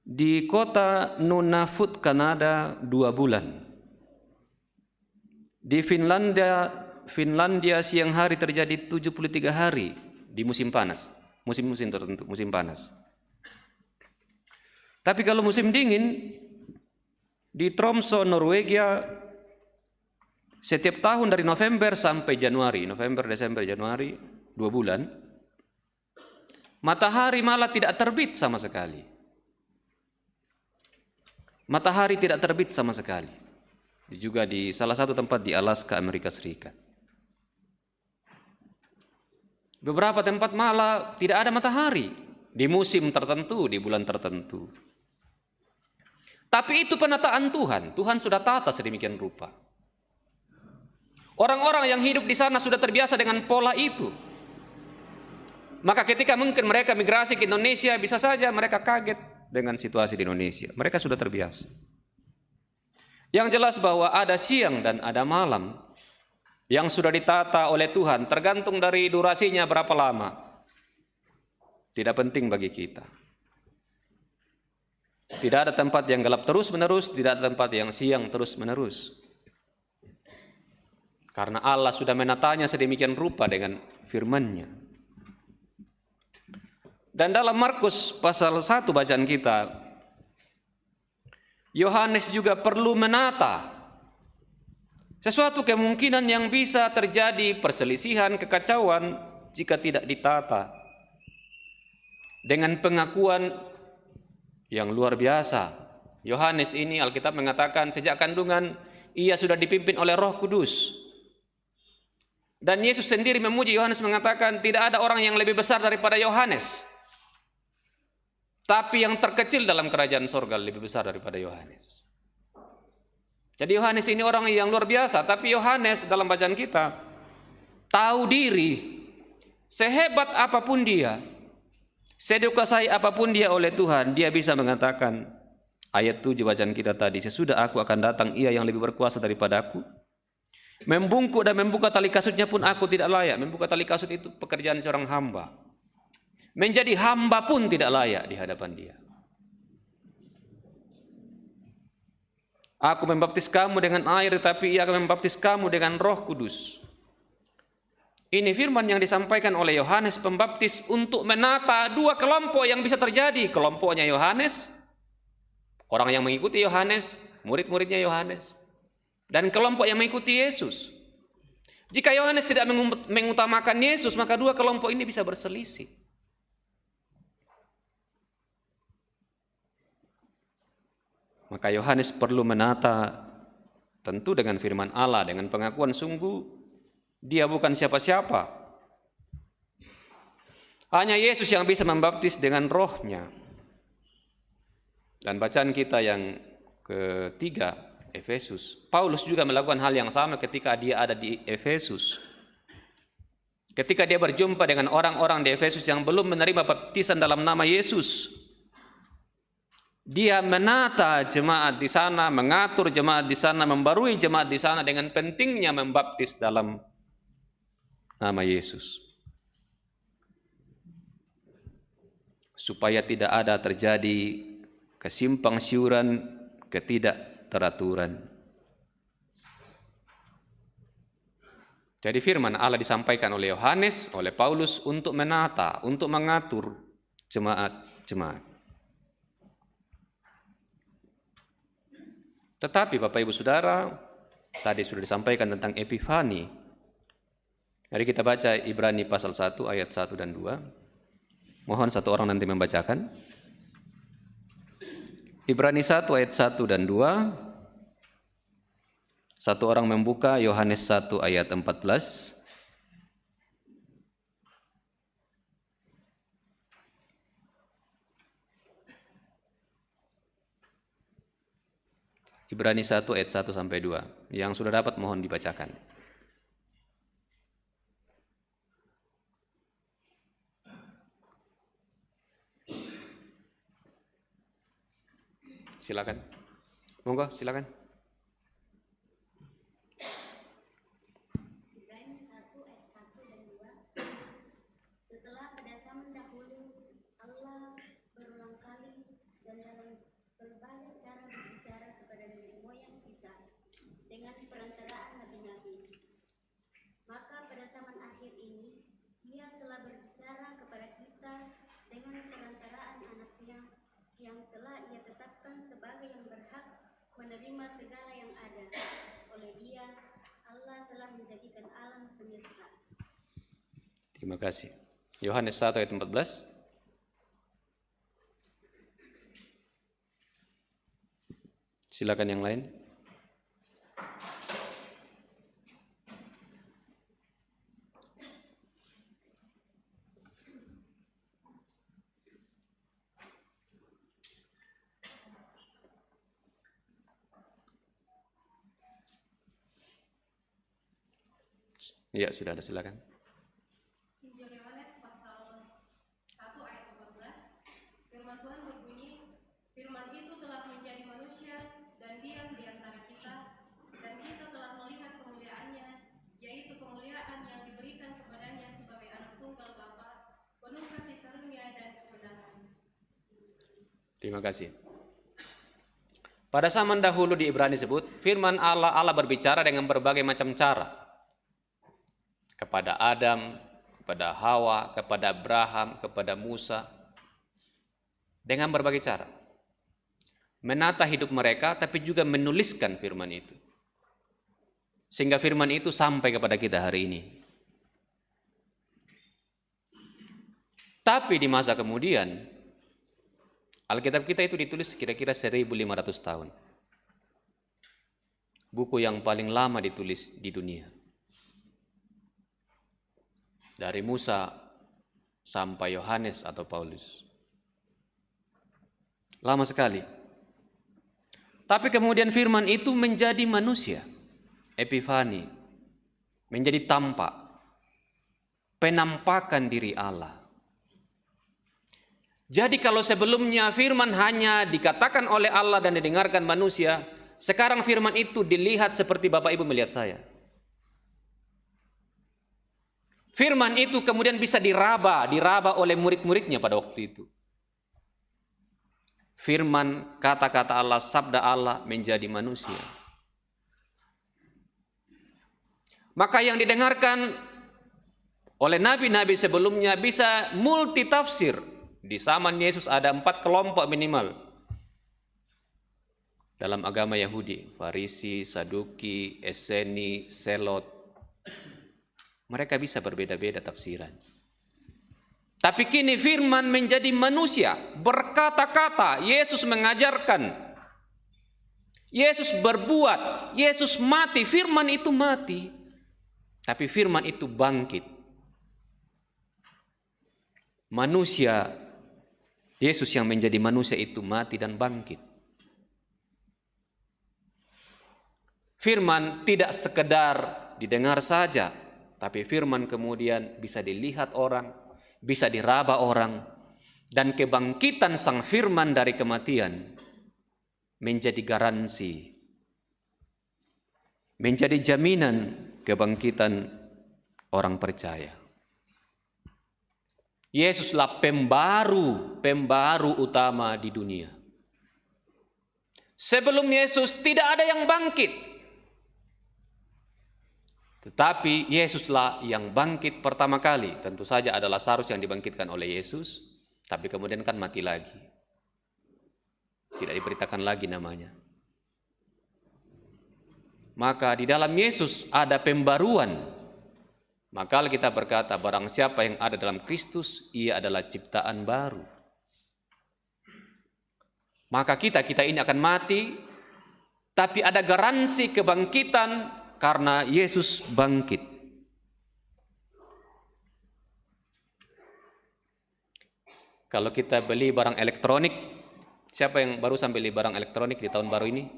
Di kota Nunavut, Kanada 2 bulan. Di Finlandia siang hari terjadi 73 hari di musim panas. Musim-musim tertentu, musim panas. Tapi kalau musim dingin di Tromsø, Norwegia, setiap tahun dari November sampai Januari, November, Desember, Januari, 2 bulan, matahari malah tidak terbit sama sekali. Matahari tidak terbit sama sekali. Juga di salah satu tempat di Alaska, Amerika Serikat. Beberapa tempat malah tidak ada matahari di musim tertentu, di bulan tertentu. Tapi itu penataan Tuhan. Tuhan sudah tata sedemikian rupa. Orang-orang yang hidup di sana sudah terbiasa dengan pola itu. Maka ketika mungkin mereka migrasi ke Indonesia, bisa saja mereka kaget dengan situasi di Indonesia. Mereka sudah terbiasa. Yang jelas bahwa ada siang dan ada malam yang sudah ditata oleh Tuhan, tergantung dari durasinya berapa lama. Tidak penting bagi kita. Tidak ada tempat yang gelap terus-menerus, tidak ada tempat yang siang terus-menerus. Karena Allah sudah menatanya sedemikian rupa dengan firman-Nya. Dan dalam Markus pasal 1 bacaan kita, Yohanes juga perlu menata sesuatu kemungkinan yang bisa terjadi perselisihan, kekacauan jika tidak ditata dengan pengakuan yang luar biasa. Yohanes ini Alkitab mengatakan sejak kandungan ia sudah dipimpin oleh Roh Kudus. Dan Yesus sendiri memuji Yohanes mengatakan tidak ada orang yang lebih besar daripada Yohanes. Tapi yang terkecil dalam kerajaan sorga lebih besar daripada Yohanes. Jadi Yohanes ini orang yang luar biasa. Tapi Yohanes dalam bacaan kita tahu diri. Sehebat apapun dia, sedikuasai apapun dia oleh Tuhan, dia bisa mengatakan ayat 7 bacaan kita tadi, sesudah aku akan datang ia yang lebih berkuasa daripada aku. Membungkuk dan membuka tali kasutnya pun aku tidak layak. Membuka tali kasut itu pekerjaan seorang hamba. Menjadi hamba pun tidak layak di hadapan dia. Aku membaptis kamu dengan air, tetapi ia akan membaptis kamu dengan Roh Kudus. Ini firman yang disampaikan oleh Yohanes Pembaptis untuk menata 2 kelompok yang bisa terjadi. Kelompoknya Yohanes, orang yang mengikuti Yohanes, murid-muridnya Yohanes, dan kelompok yang mengikuti Yesus. Jika Yohanes tidak mengutamakan Yesus, maka 2 kelompok ini bisa berselisih. Maka Yohanes perlu menata tentu dengan firman Allah, dengan pengakuan sungguh dia bukan siapa-siapa. Hanya Yesus yang bisa membaptis dengan Roh-Nya. Dan bacaan kita yang ketiga, Efesus. Paulus juga melakukan hal yang sama ketika dia ada di Efesus. Ketika dia berjumpa dengan orang-orang di Efesus yang belum menerima baptisan dalam nama Yesus, dia menata jemaat di sana, mengatur jemaat di sana, membarui jemaat di sana dengan pentingnya membaptis dalam nama Yesus. Supaya tidak ada terjadi kesimpang siuran, ketidakteraturan. Jadi firman Allah disampaikan oleh Yohanes, oleh Paulus untuk menata, untuk mengatur jemaat-jemaat. Tetapi Bapak Ibu Saudara, tadi sudah disampaikan tentang Epifani. Mari kita baca Ibrani pasal 1 ayat 1 dan 2. Mohon satu orang nanti membacakan. Ibrani 1 ayat 1 dan 2. Satu orang membuka Yohanes 1 ayat 14. Ibrani 1 ayat 1 sampai 2. Yang sudah dapat mohon dibacakan. Silakan. Monggo, silakan. Setelah pada zaman dahulu, Allah berulang kali dan dalam berbagai cara berbicara kepada nenek moyang kita dengan perantaraan nabi-nabi. Maka pada zaman akhir ini, Ia telah berbicara kepada kita dengan perantaraan anaknya yang telah Ia tetapkan sebagai yang berhak menerima segala yang ada. Oleh Dia, Allah telah menjadikan alam semesta. Terima kasih. Yohanes 1 ayat 14. Silakan yang lain. Ya, sudah ada, silakan. Injil Yohanes pasal 1 ayat 14. Firman Tuhan berbunyi, firman itu telah menjadi manusia dan diam di antara kita, dan kita telah melihat kemuliaannya, yaitu kemuliaan yang diberikan kepadanya sebagai anak tunggal Bapa, penuh kasih karunia dan kebenaran. Terima kasih. Pada zaman dahulu di Ibrani disebut, firman Allah berbicara dengan berbagai macam cara. Kepada Adam, kepada Hawa, kepada Abraham, kepada Musa. Dengan berbagai cara. Menata hidup mereka, tapi juga menuliskan firman itu. Sehingga firman itu sampai kepada kita hari ini. Tapi di masa kemudian, Alkitab kita itu ditulis kira-kira 1500 tahun. Buku yang paling lama ditulis di dunia. Dari Musa sampai Yohanes atau Paulus. Lama sekali. Tapi kemudian firman itu menjadi manusia. Epifani. Menjadi tampak. Penampakan diri Allah. Jadi kalau sebelumnya firman hanya dikatakan oleh Allah dan didengarkan manusia, sekarang firman itu dilihat seperti Bapak Ibu melihat saya. Firman itu kemudian bisa diraba oleh murid-muridnya pada waktu itu. Firman, kata-kata Allah, sabda Allah menjadi manusia. Maka yang didengarkan oleh nabi-nabi sebelumnya bisa multitafsir. Di zaman Yesus ada 4 kelompok minimal. Dalam agama Yahudi, Farisi, Saduki, Eseni, Selot. Mereka bisa berbeda-beda tafsiran. Tapi kini firman menjadi manusia, berkata-kata, Yesus mengajarkan. Yesus berbuat, Yesus mati, firman itu mati. Tapi firman itu bangkit. Manusia, Yesus yang menjadi manusia itu mati dan bangkit. Firman tidak sekedar didengar saja, tapi firman kemudian bisa dilihat orang, bisa diraba orang, dan kebangkitan sang firman dari kematian menjadi garansi, menjadi jaminan kebangkitan orang percaya. Yesuslah pembaru utama di dunia. Sebelum Yesus tidak ada yang bangkit. Tetapi Yesuslah yang bangkit pertama kali. Tentu saja ada Lazarus yang dibangkitkan oleh Yesus, tapi kemudian kan mati lagi. Tidak diberitakan lagi namanya. Maka di dalam Yesus ada pembaruan. Maka kita berkata, barang siapa yang ada dalam Kristus, ia adalah ciptaan baru. Maka kita ini akan mati, tapi ada garansi kebangkitan karena Yesus bangkit. Kalau kita beli barang elektronik, siapa yang barusan beli barang elektronik di tahun baru ini?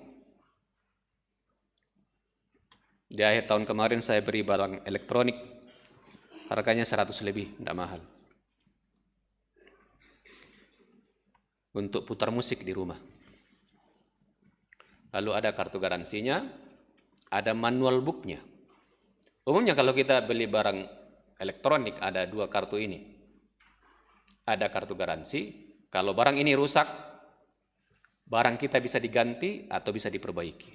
Di akhir tahun kemarin saya beli barang elektronik, harganya 100 lebih, tidak mahal. Untuk putar musik di rumah. Lalu ada kartu garansinya, ada manual booknya. Umumnya kalau kita beli barang elektronik ada 2 kartu ini. ada kartu garansi. Kalau barang ini rusak, barang kita bisa diganti atau bisa diperbaiki.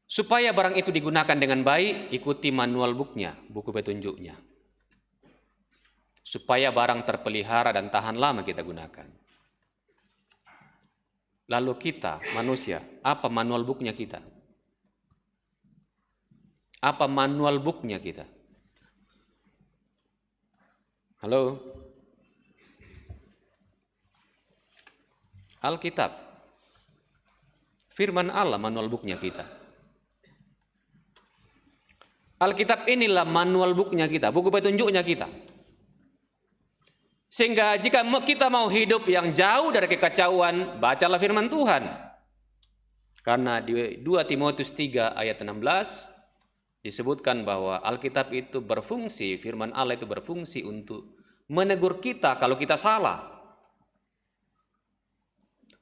Supaya barang itu digunakan dengan baik, ikuti manual booknya, buku petunjuknya. Supaya barang terpelihara dan tahan lama kita gunakan. Lalu kita, manusia, apa manual booknya kita? Apa manual booknya kita? Halo? Alkitab. Firman Allah manual booknya kita. Alkitab inilah manual booknya kita, buku petunjuknya kita. Sehingga jika kita mau hidup yang jauh dari kekacauan, bacalah firman Tuhan. Karena di 2 Timotius 3 ayat 16 disebutkan bahwa Alkitab itu berfungsi, firman Allah itu berfungsi untuk menegur kita kalau kita salah.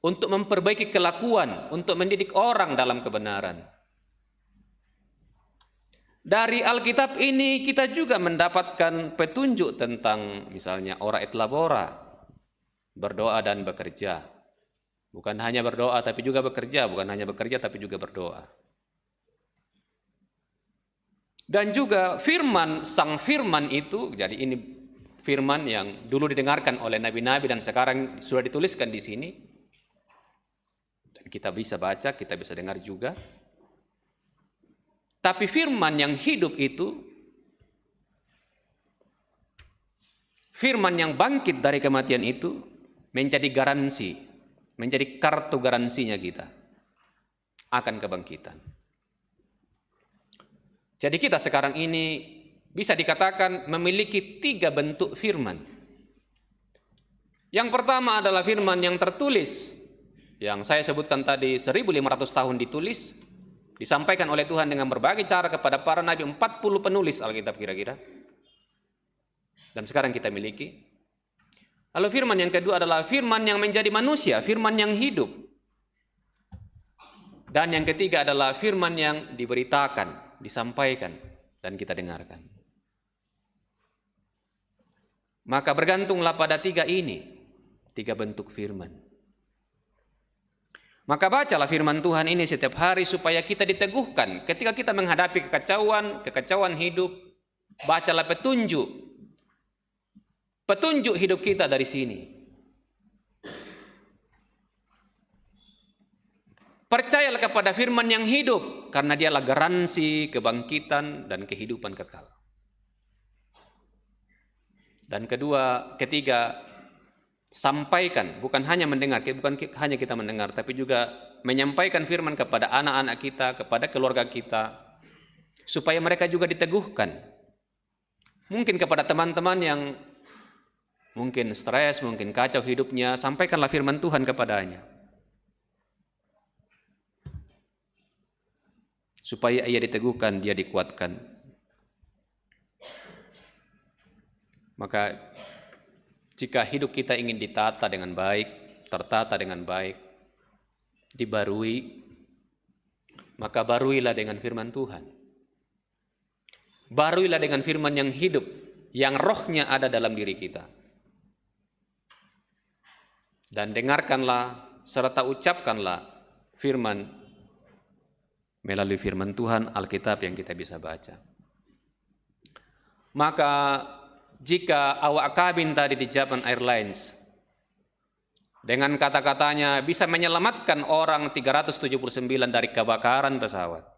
Untuk memperbaiki kelakuan, untuk mendidik orang dalam kebenaran. Dari Alkitab ini kita juga mendapatkan petunjuk tentang misalnya ora et labora, berdoa dan bekerja. Bukan hanya berdoa tapi juga bekerja, bukan hanya bekerja tapi juga berdoa. Dan juga firman, sang firman itu, jadi ini firman yang dulu didengarkan oleh nabi-nabi dan sekarang sudah dituliskan di sini. Dan kita bisa baca, kita bisa dengar juga. Tapi firman yang hidup itu, firman yang bangkit dari kematian itu menjadi garansi, menjadi kartu garansinya kita akan kebangkitan. Jadi kita sekarang ini bisa dikatakan memiliki 3 bentuk firman. Yang pertama adalah firman yang tertulis, yang saya sebutkan tadi 1500 tahun ditulis, disampaikan oleh Tuhan dengan berbagai cara kepada para nabi, 40 penulis Alkitab kira-kira. Dan sekarang kita miliki. Lalu firman yang kedua adalah firman yang menjadi manusia, firman yang hidup. Dan yang ketiga adalah firman yang diberitakan, disampaikan, dan kita dengarkan. Maka bergantunglah pada 3 ini, 3 bentuk firman. Maka bacalah firman Tuhan ini setiap hari supaya kita diteguhkan. Ketika kita menghadapi kekacauan hidup, bacalah petunjuk hidup kita dari sini. Percayalah kepada firman yang hidup, karena dialah garansi kebangkitan dan kehidupan kekal. Dan ketiga, sampaikan, bukan hanya mendengar, bukan hanya kita mendengar, tapi juga menyampaikan firman kepada anak-anak kita, kepada keluarga kita, supaya mereka juga diteguhkan. Mungkin kepada teman-teman yang mungkin stres, mungkin kacau hidupnya, sampaikanlah firman Tuhan kepadanya. Supaya ia diteguhkan, dia dikuatkan. Maka jika hidup kita ingin ditata dengan baik, tertata dengan baik, dibarui, maka baruilah dengan firman Tuhan. Baruilah dengan firman yang hidup, yang rohnya ada dalam diri kita. Dan dengarkanlah serta ucapkanlah firman melalui firman Tuhan, Alkitab yang kita bisa baca. Maka jika awak kabin tadi di Japan Airlines dengan kata-katanya bisa menyelamatkan orang 379 dari kebakaran pesawat,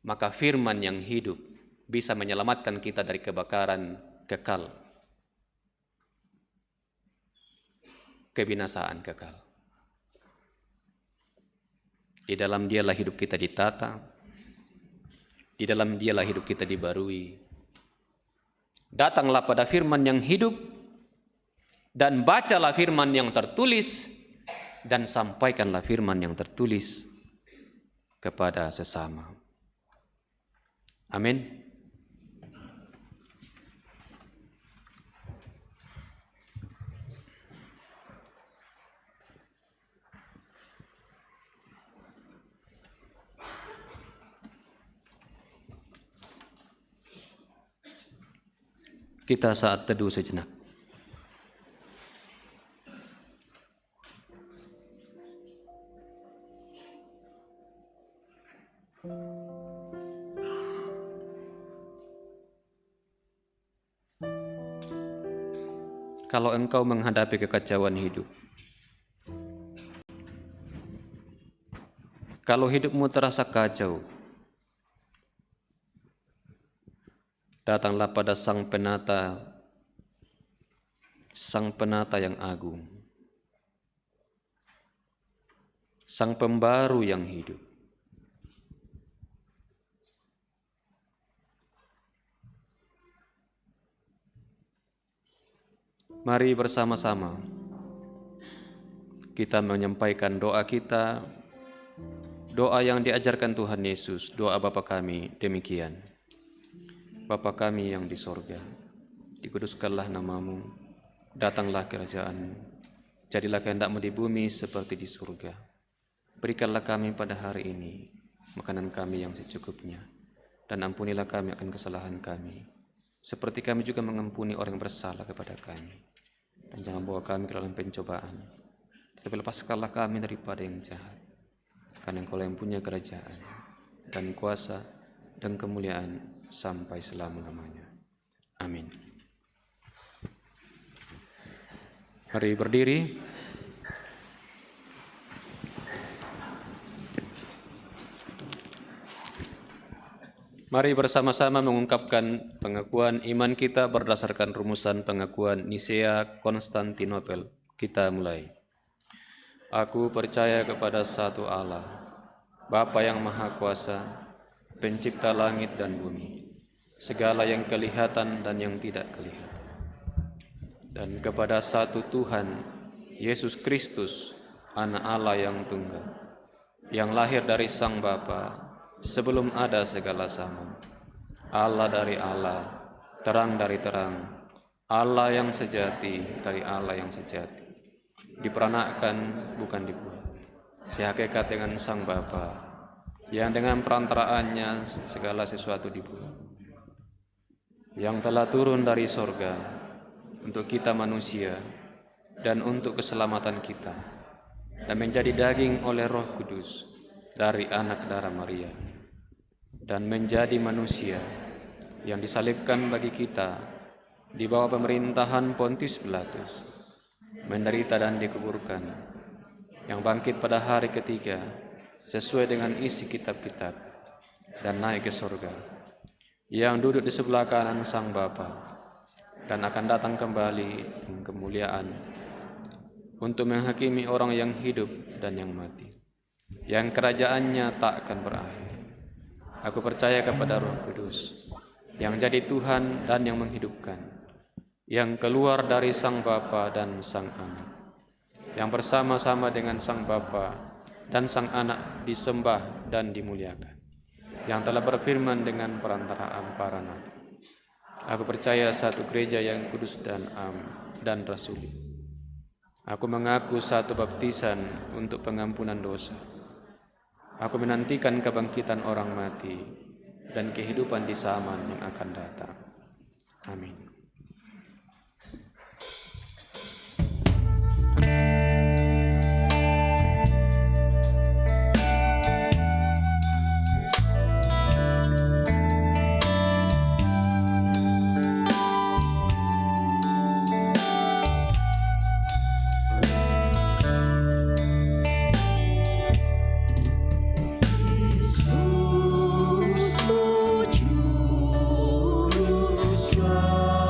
maka firman yang hidup bisa menyelamatkan kita dari kebakaran kekal, kebinasaan kekal. Di dalam dialah hidup kita ditata, di dalam dialah hidup kita dibarui. Datanglah pada firman yang hidup, dan bacalah firman yang tertulis, dan sampaikanlah firman yang tertulis kepada sesama. Amin. Kita saat teduh sejenak. Kalau engkau menghadapi kekacauan hidup, kalau hidupmu terasa kacau, datanglah pada Sang Penata yang agung, Sang Pembaru yang hidup. Mari bersama-sama kita menyampaikan doa kita, doa yang diajarkan Tuhan Yesus, doa Bapa kami demikian. Bapa kami yang di sorga, dikuduskanlah namamu, datanglah kerajaan-Mu, jadilah kehendak-Mu di bumi seperti di surga. Berikanlah kami pada hari ini makanan kami yang secukupnya, dan ampunilah kami akan kesalahan kami, seperti kami juga mengampuni orang yang bersalah kepada kami. Dan jangan bawa kami ke dalam pencobaan, tetapi lepaskanlah kami daripada yang jahat. Karena Engkau yang punya kerajaan, dan kuasa, dan kemuliaan sampai selama-lamanya. Amin. Mari berdiri. Mari bersama-sama mengungkapkan pengakuan iman kita berdasarkan rumusan pengakuan Nisea Konstantinopel. Kita mulai. Aku percaya kepada satu Allah, Bapa yang Maha Kuasa, Pencipta langit dan bumi, segala yang kelihatan dan yang tidak kelihatan. Dan kepada satu Tuhan, Yesus Kristus, Anak Allah yang tunggal, yang lahir dari Sang Bapa, sebelum ada segala zaman, Allah dari Allah, terang dari terang, Allah yang sejati dari Allah yang sejati, diperanakkan bukan dibuat, sehakikat dengan Sang Bapa, yang dengan perantaraannya segala sesuatu dibuat, yang telah turun dari sorga untuk kita manusia dan untuk keselamatan kita, dan menjadi daging oleh Roh Kudus dari anak darah Maria, dan menjadi manusia yang disalibkan bagi kita di bawah pemerintahan Pontius Pilatus, menderita dan dikuburkan, yang bangkit pada hari ketiga sesuai dengan isi kitab-kitab, dan naik ke surga, yang duduk di sebelah kanan Sang Bapa, dan akan datang kembali dengan kemuliaan untuk menghakimi orang yang hidup dan yang mati, yang kerajaannya tak akan berakhir. Aku percaya kepada Roh Kudus, yang jadi Tuhan dan yang menghidupkan, yang keluar dari Sang Bapa dan Sang Anak, yang bersama-sama dengan Sang Bapa dan Sang Anak disembah dan dimuliakan, yang telah berfirman dengan perantaraan para nabi. Aku percaya satu gereja yang kudus dan am dan rasuli. Aku mengaku satu baptisan untuk pengampunan dosa. Aku menantikan kebangkitan orang mati dan kehidupan di zaman yang akan datang. Amin. Yesus, juru selamat.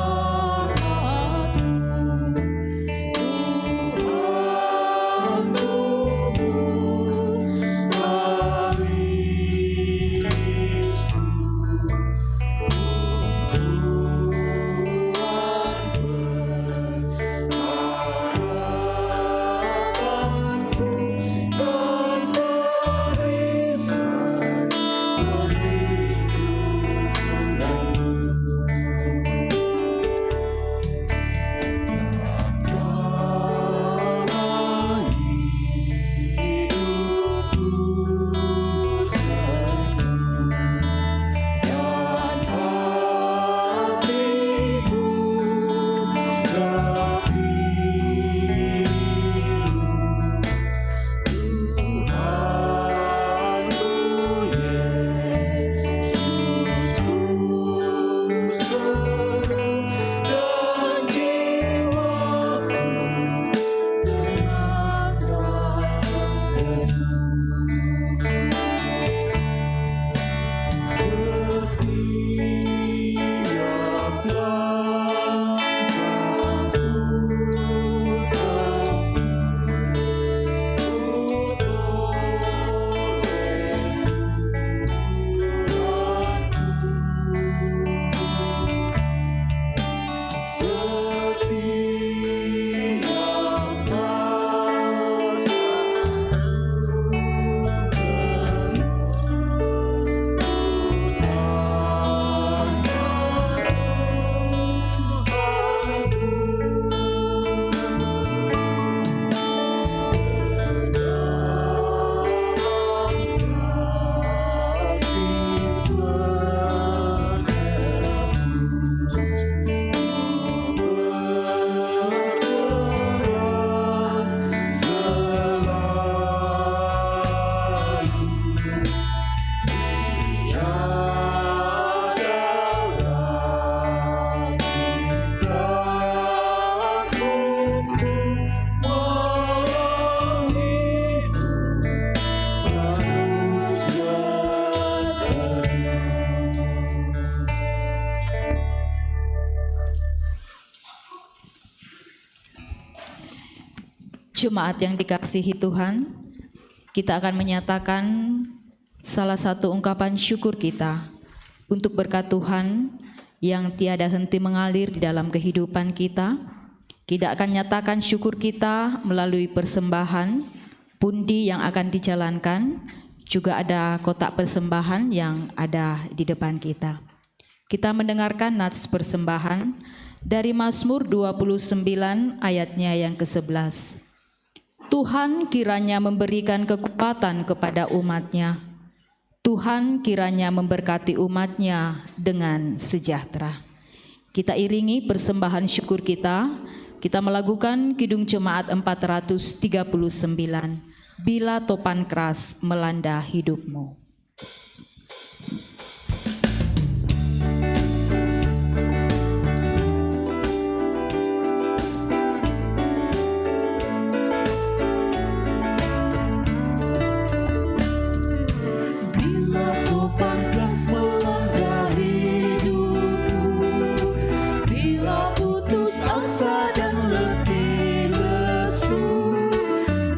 Jemaat yang dikasihi Tuhan, kita akan menyatakan salah satu ungkapan syukur kita untuk berkat Tuhan yang tiada henti mengalir di dalam kehidupan kita. Kita akan nyatakan syukur kita melalui persembahan, pundi yang akan dijalankan, juga ada kotak persembahan yang ada di depan kita. Kita mendengarkan nats persembahan dari Mazmur 29 ayatnya yang ke-11. Tuhan kiranya memberikan kekuatan kepada umat-Nya. Tuhan kiranya memberkati umat-Nya dengan sejahtera. Kita iringi persembahan syukur kita. Kita melakukan Kidung Jemaat 439. Bila topan keras melanda hidupmu.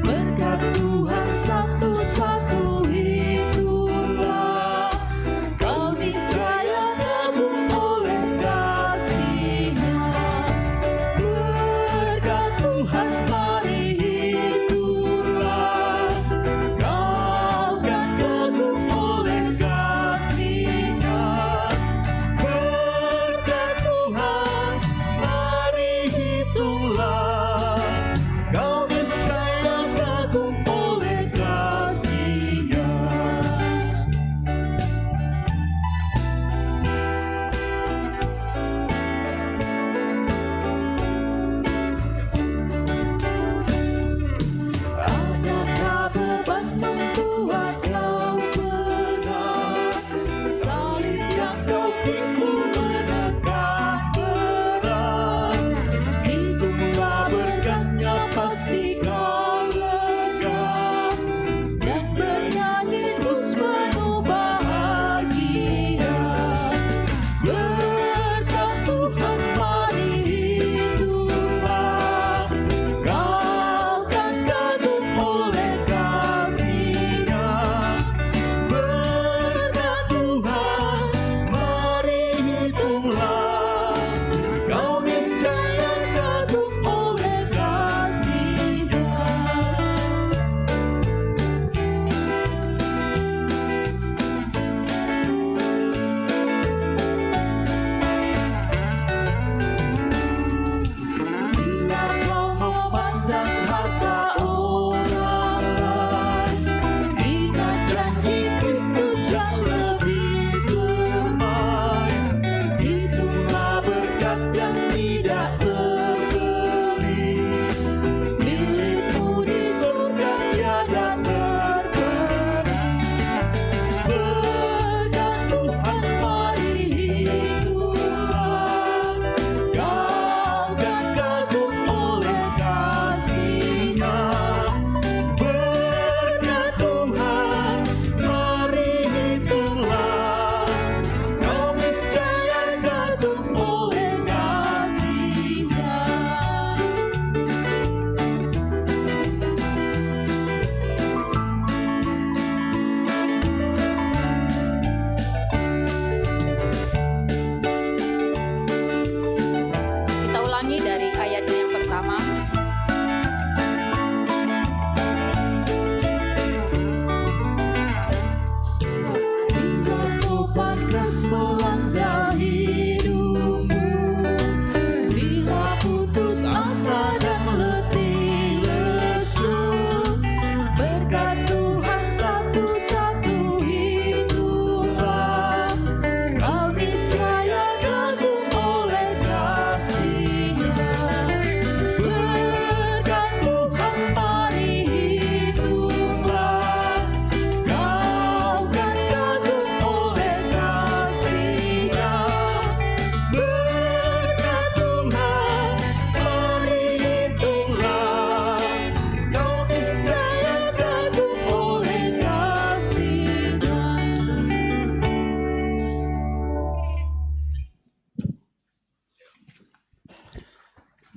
Berkat Tuhan satu-satu itu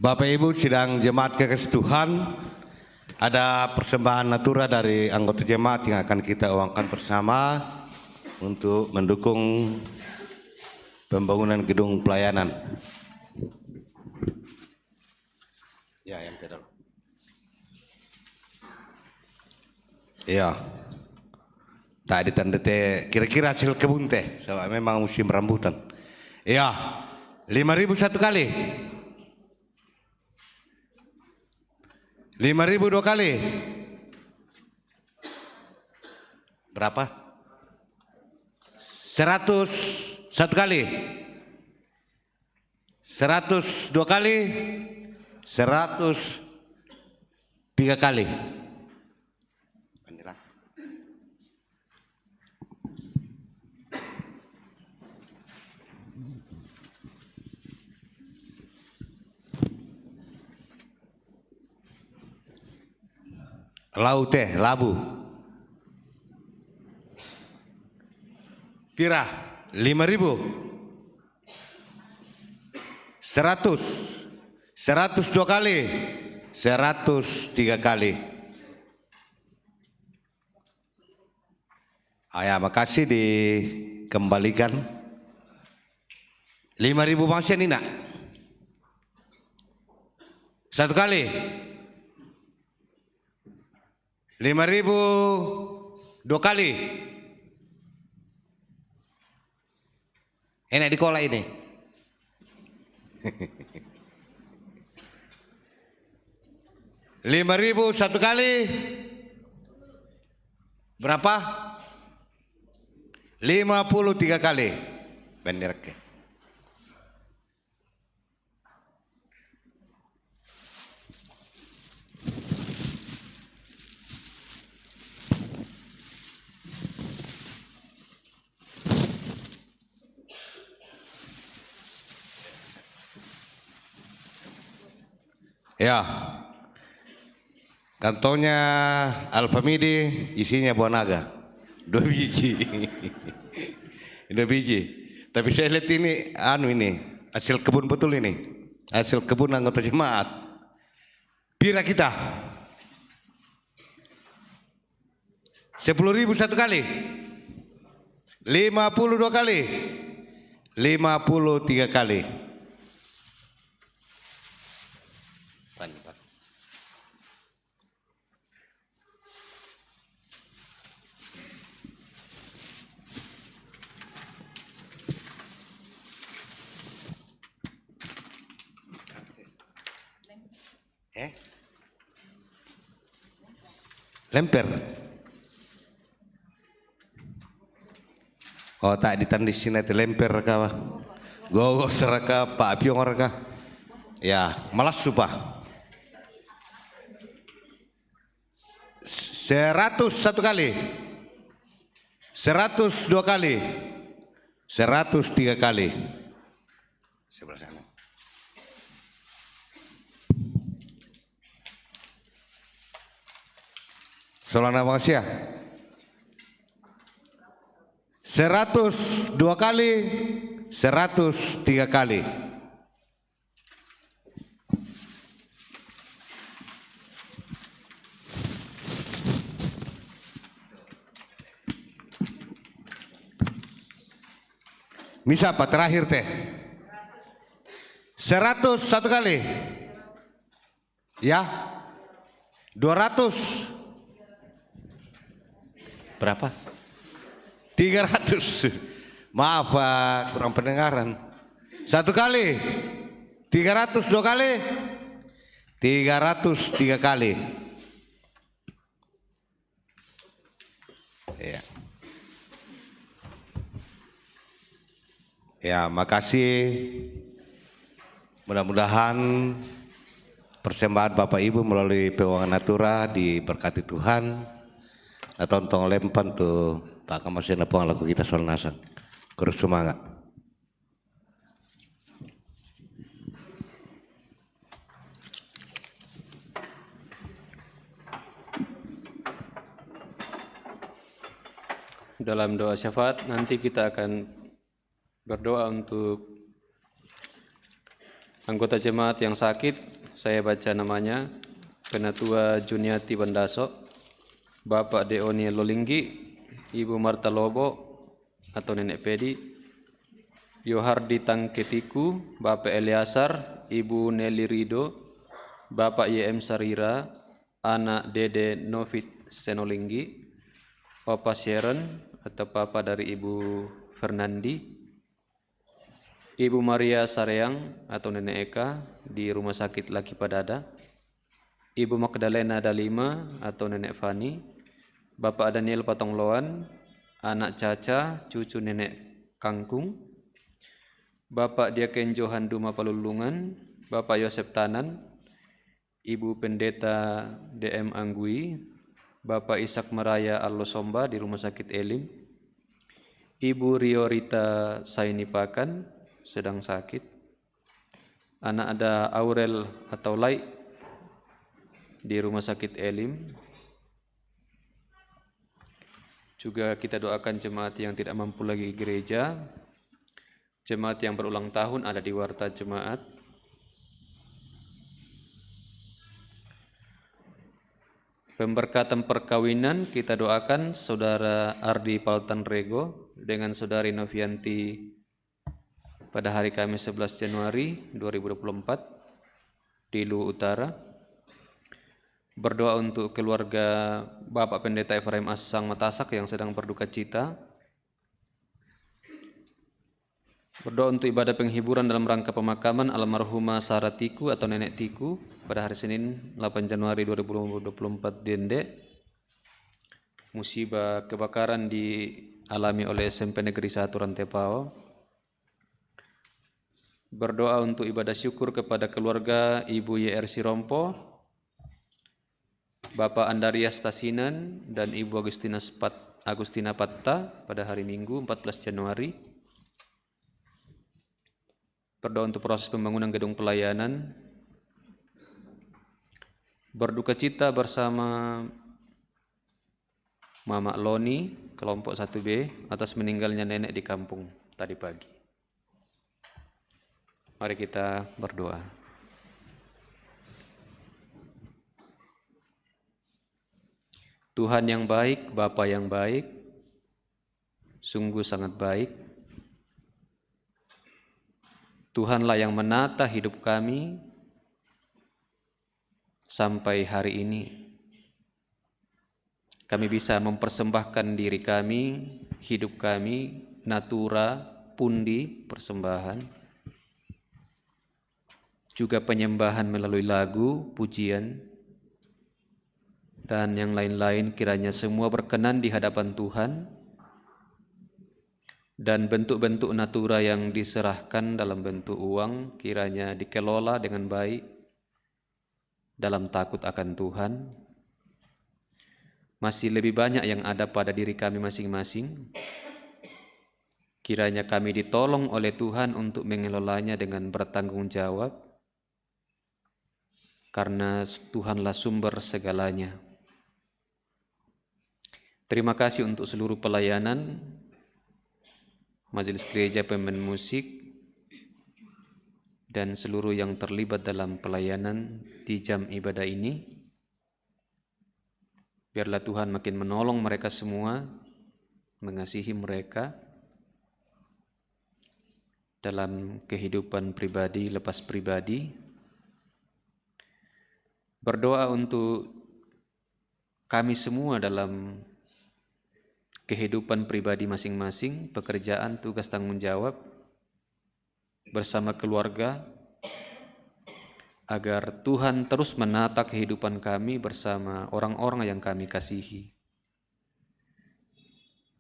Bapak Ibu sidang jemaat kekasih Tuhan, ada persembahan natura dari anggota jemaat yang akan kita uangkan bersama untuk mendukung pembangunan gedung pelayanan. Ya, yang tidak. Iya. Tak ditanda teh kira-kira hasil kebun teh, soalnya memang musim rambutan. Iya, 5.000 satu kali. 5.000 dua kali. Berapa? 100 satu kali. 100 dua kali. 100 tiga kali. Lau teh, labu. Pira, 5.000. 100 dua kali. 100 tiga kali. Ayah, makasih dikembalikan. 5.000 masih ini nak. Satu kali. 5.000 dua kali. Enak di kola ini. 5.000 satu kali. Berapa? 53 kali. Bener ke? Ya, kantongnya Alfamidi isinya buah naga, 2 biji, 2 biji. Tapi saya lihat ini, ini hasil kebun betul ini, hasil kebun anggota jemaat. Pira kita? 10.000 satu kali, 52 kali, 53 kali. Lemper. Oh, tak ditandis sini itu lemper kah? Gogo seraka Pak Piong raka. Ya, malas supah. 100 satu kali. 100 dua kali. 103 kali. Sebelah sana. Solana makasih ya. 102 kali, 103 kali. Misa apa terakhir teh? 100 satu kali. Ya. 200. Berapa? 300. Maaf Pak, kurang pendengaran. Satu kali. 300 dua kali. 300 tiga kali. Ya. Ya, makasih. Mudah-mudahan persembahan Bapak Ibu melalui Peuangan Natura diberkati Tuhan. Atau tong lempan tuh Pak Kamasin apa laku kita soal nasang. Kurus semangat. Dalam doa syafaat nanti kita akan berdoa untuk anggota jemaat yang sakit saya baca namanya. Penatua Juniati Bandaso, Bapak Deoni Lolinggi, Ibu Marta Lobo atau Nenek Pedi, Yohardi Tangketiku, Bapak Eliasar, Ibu Nelly Rido, Bapak YM Sarira, Anak Dede Novit Senolinggi, Opa Sharon atau Papa dari Ibu Fernandi, Ibu Maria Sareang atau Nenek Eka di Rumah Sakit Laki Padada, Ibu Magdalena Dalima atau Nenek Fani, Bapak Daniel Patongloan, Anak Caca, cucu Nenek Kangkung, Bapak Diaken Johan Duma Palulungan, Bapak Yosep Tanan, Ibu Pendeta DM Anggui, Bapak Ishak Maraya Allosomba di Rumah Sakit Elim, Ibu Rio Rita Sainipakan sedang sakit, anak ada Aurel atau Lai di Rumah Sakit Elim. Juga kita doakan jemaat yang tidak mampu lagi gereja, jemaat yang berulang tahun ada di warta jemaat. Pemberkatan perkawinan kita doakan Saudara Ardi Paltan Rego dengan Saudari Novianti pada hari Kamis 11 Januari 2024 di Luwu Utara. Berdoa untuk keluarga Bapak Pendeta Efraim Asang Matasak yang sedang berduka cita. Berdoa untuk ibadah penghiburan dalam rangka pemakaman almarhumah Sarah Tiku atau Nenek Tiku pada hari Senin 8 Januari 2024 di Ende. Musibah kebakaran dialami oleh SMP Negeri 1 Rantepao. Berdoa untuk ibadah syukur kepada keluarga Ibu YR Sirompo, Bapak Andaria Stasinan dan Ibu Agustina Patta pada hari Minggu 14 Januari. Berdoa untuk proses pembangunan gedung pelayanan. Berduka cita bersama Mama Loni, kelompok 1B, atas meninggalnya nenek di kampung tadi pagi. Mari kita berdoa. Tuhan yang baik, Bapa yang baik, sungguh sangat baik. Tuhanlah yang menata hidup kami sampai hari ini. Kami bisa mempersembahkan diri kami, hidup kami, natura, pundi, persembahan, juga penyembahan melalui lagu, pujian, dan yang lain-lain. Kiranya semua berkenan di hadapan Tuhan, dan bentuk-bentuk natura yang diserahkan dalam bentuk uang kiranya dikelola dengan baik dalam takut akan Tuhan. Masih lebih banyak yang ada pada diri kami masing-masing. Kiranya kami ditolong oleh Tuhan untuk mengelolanya dengan bertanggung jawab, karena Tuhanlah sumber segalanya. Terima kasih untuk seluruh pelayanan, majelis gereja, pemain musik, dan seluruh yang terlibat dalam pelayanan di jam ibadah ini. Biarlah Tuhan makin menolong mereka semua, mengasihi mereka dalam kehidupan pribadi lepas pribadi. Berdoa untuk kami semua dalam kehidupan pribadi masing-masing, pekerjaan, tugas, tanggung jawab bersama keluarga, agar Tuhan terus menata kehidupan kami bersama orang-orang yang kami kasihi.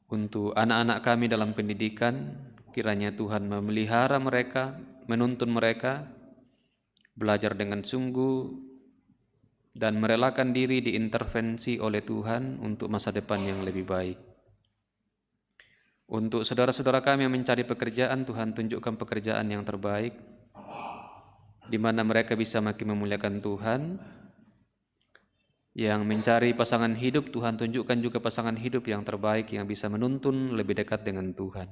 Untuk anak-anak kami dalam pendidikan, kiranya Tuhan memelihara mereka, menuntun mereka, belajar dengan sungguh, dan merelakan diri diintervensi oleh Tuhan untuk masa depan yang lebih baik. Untuk saudara-saudara kami yang mencari pekerjaan, Tuhan tunjukkan pekerjaan yang terbaik, di mana mereka bisa makin memuliakan Tuhan. Yang mencari pasangan hidup, Tuhan tunjukkan juga pasangan hidup yang terbaik yang bisa menuntun lebih dekat dengan Tuhan.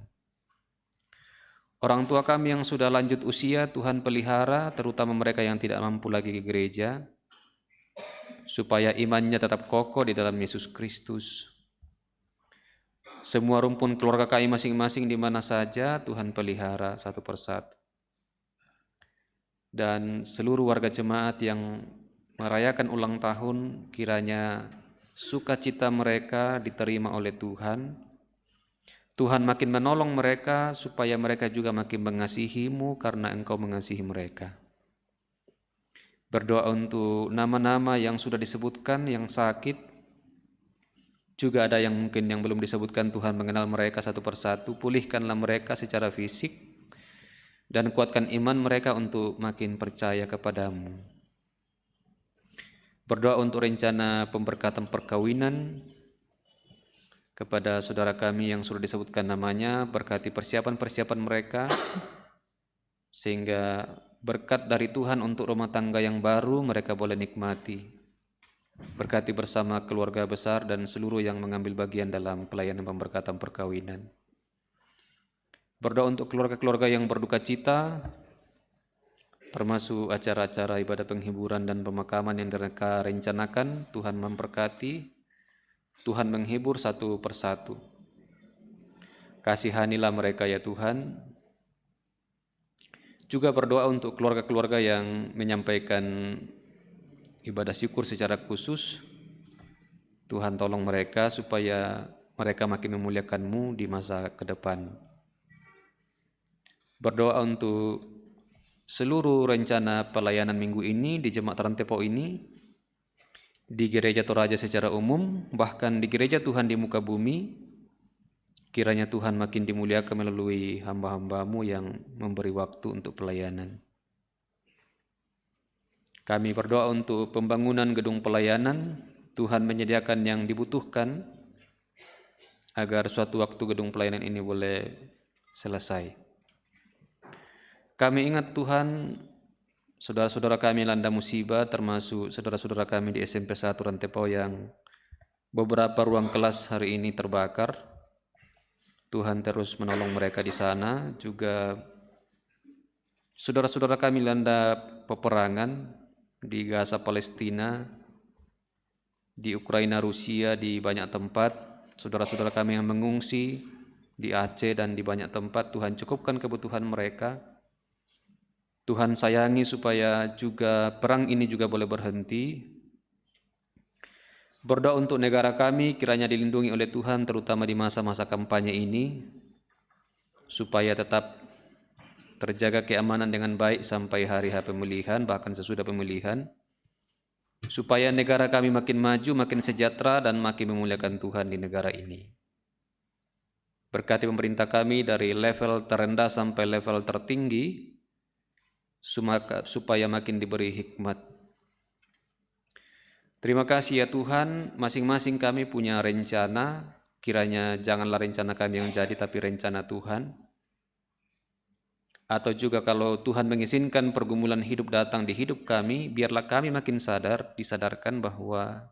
Orang tua kami yang sudah lanjut usia, Tuhan pelihara, terutama mereka yang tidak mampu lagi ke gereja, supaya imannya tetap kokoh di dalam Yesus Kristus. Semua rumpun keluarga kami masing-masing di mana saja, Tuhan pelihara satu persatu. Dan seluruh warga jemaat yang merayakan ulang tahun, kiranya sukacita mereka diterima oleh Tuhan. Tuhan makin menolong mereka supaya mereka juga makin mengasihi-Mu karena Engkau mengasihi mereka. Berdoa untuk nama-nama yang sudah disebutkan, yang sakit. Juga ada yang mungkin yang belum disebutkan, Tuhan mengenal mereka satu persatu. Pulihkanlah mereka secara fisik dan kuatkan iman mereka untuk makin percaya kepada-Mu. Berdoa untuk rencana pemberkatan perkawinan kepada saudara kami yang sudah disebutkan namanya, berkati persiapan-persiapan mereka, sehingga berkat dari Tuhan untuk rumah tangga yang baru mereka boleh nikmati. Berkati bersama keluarga besar dan seluruh yang mengambil bagian dalam pelayanan pemberkatan perkawinan. Berdoa untuk keluarga-keluarga yang berduka cita, termasuk acara-acara ibadah penghiburan dan pemakaman yang mereka rencanakan. Tuhan memberkati, Tuhan menghibur satu persatu. Kasihanilah mereka ya Tuhan. Juga berdoa untuk keluarga-keluarga yang menyampaikan ibadah syukur secara khusus. Tuhan tolong mereka supaya mereka makin memuliakan-Mu di masa ke depan. Berdoa untuk seluruh rencana pelayanan minggu ini di Jemaat Rantepau ini, di Gereja Toraja secara umum, bahkan di gereja Tuhan di muka bumi, kiranya Tuhan makin dimuliakan melalui hamba-hamba-Mu yang memberi waktu untuk pelayanan. Kami berdoa untuk pembangunan gedung pelayanan, Tuhan menyediakan yang dibutuhkan, agar suatu waktu gedung pelayanan ini boleh selesai. Kami ingat Tuhan, saudara-saudara kami landa musibah, termasuk saudara-saudara kami di SMP 1 Rantepau yang beberapa ruang kelas hari ini terbakar. Tuhan terus menolong mereka di sana. Juga saudara-saudara kami landa peperangan di Gaza Palestina, di Ukraina Rusia, di banyak tempat. Saudara-saudara kami yang mengungsi di Aceh dan di banyak tempat, Tuhan cukupkan kebutuhan mereka. Tuhan sayangi supaya juga perang ini juga boleh berhenti. Berdoa untuk negara kami kiranya dilindungi oleh Tuhan, terutama di masa-masa kampanye ini, supaya tetap terjaga keamanan dengan baik sampai hari pemilihan, bahkan sesudah pemilihan, supaya negara kami makin maju, makin sejahtera, dan makin memuliakan Tuhan di negara ini. Berkati pemerintah kami dari level terendah sampai level tertinggi, supaya makin diberi hikmat. Terima kasih ya Tuhan, masing-masing kami punya rencana, kiranya janganlah rencana kami yang jadi, tapi rencana Tuhan. Atau juga kalau Tuhan mengizinkan pergumulan hidup datang di hidup kami, biarlah kami makin disadarkan bahwa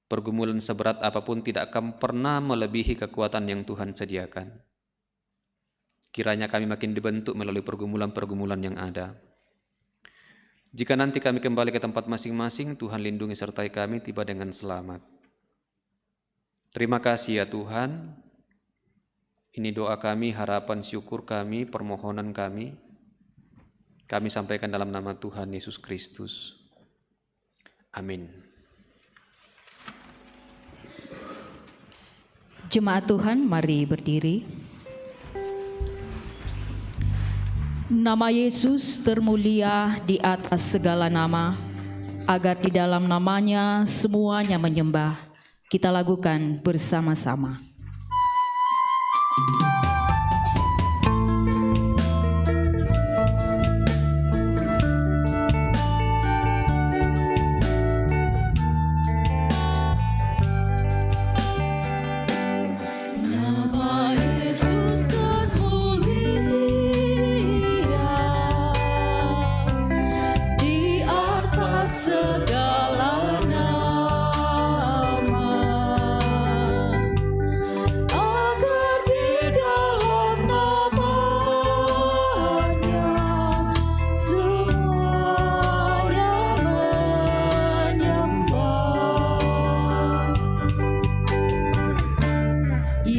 pergumulan seberat apapun tidak akan pernah melebihi kekuatan yang Tuhan sediakan. Kiranya kami makin dibentuk melalui pergumulan-pergumulan yang ada. Jika nanti kami kembali ke tempat masing-masing, Tuhan lindungi sertai kami tiba dengan selamat. Terima kasih ya Tuhan. Ini doa kami, harapan syukur kami, permohonan kami. Kami sampaikan dalam nama Tuhan Yesus Kristus. Amin. Jemaat Tuhan, mari berdiri. Nama Yesus termulia di atas segala nama, agar di dalam namanya semuanya menyembah. Kita lakukan bersama-sama. Agar di dalam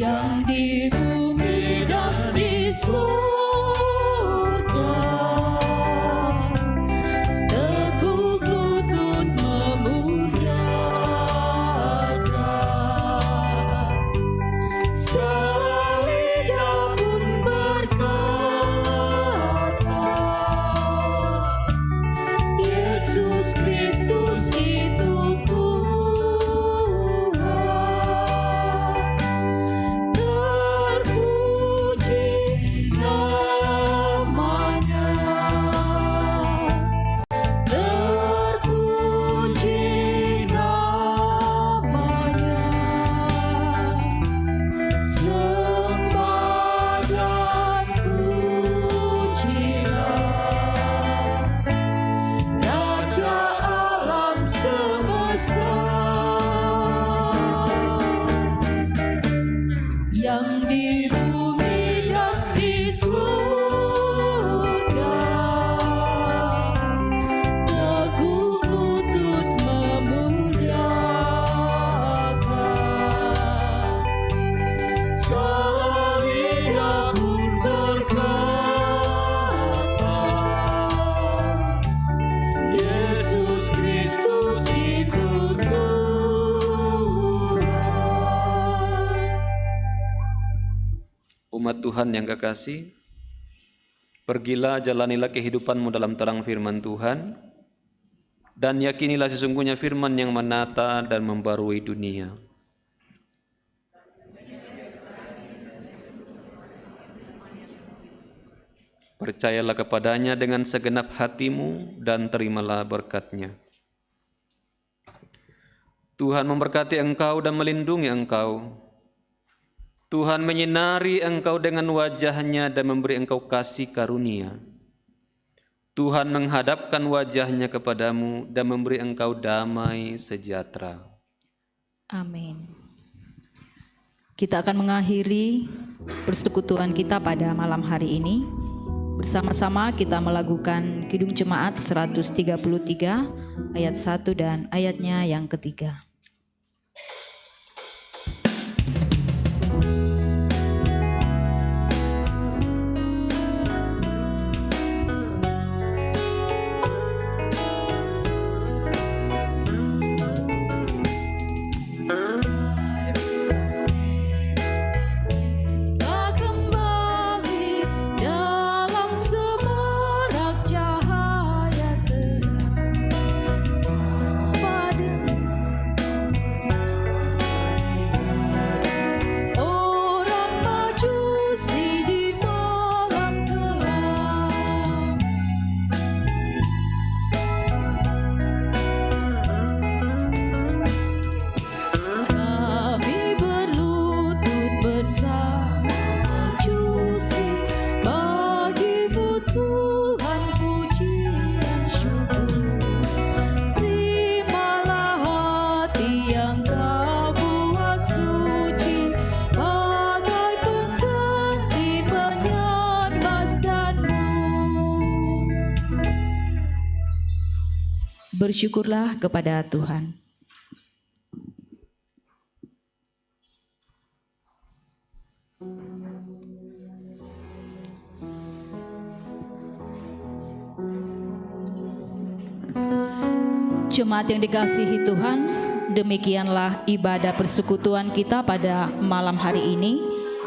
yang di bumi dan di surga, teguk lutut memuliakan, selidah pun berkata, Yesus Kristus itu yang di bumi dan di surga, teguk lutut memuliakan, selidah pun berkata, Yesus Kristus itu Umat Tuhan yang kekasih, pergilah jalanilah kehidupanmu dalam terang firman Tuhan, dan yakinilah sesungguhnya firman yang menata dan membarui dunia. Percayalah kepadanya dengan segenap hatimu dan terimalah berkat-Nya. Tuhan memberkati engkau dan melindungi engkau. Tuhan menyinari engkau dengan wajah-Nya dan memberi engkau kasih karunia. Tuhan menghadapkan wajah-Nya kepadamu dan memberi engkau damai sejahtera. Amin. Kita akan mengakhiri persekutuan kita pada malam hari ini. Bersama-sama kita melakukan Kidung Jemaat 133 ayat 1 dan ayatnya yang ketiga. Bersyukurlah kepada Tuhan. Jemaat yang dikasihi Tuhan, demikianlah ibadah persekutuan kita pada malam hari ini.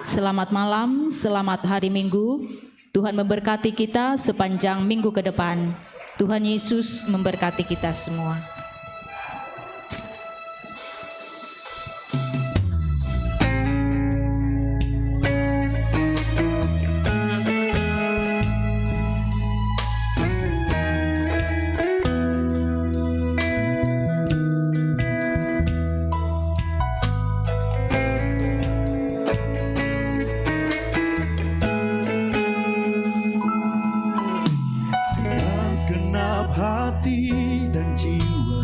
Selamat malam, selamat hari Minggu. Tuhan memberkati kita sepanjang minggu ke depan. Tuhan Yesus memberkati kita semua. Hati dan jiwa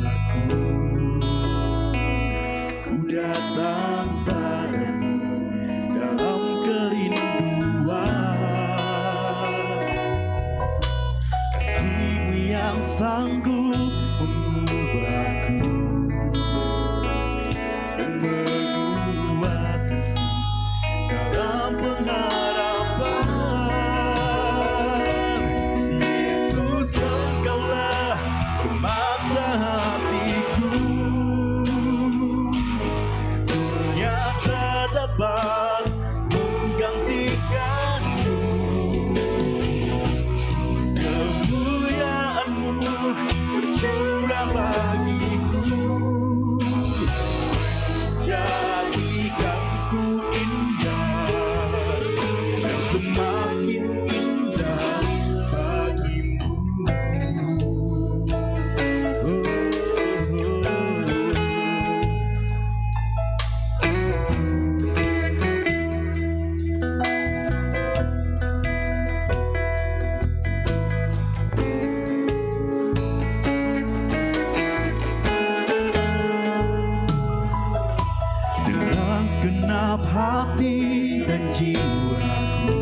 hati dan jiwaku,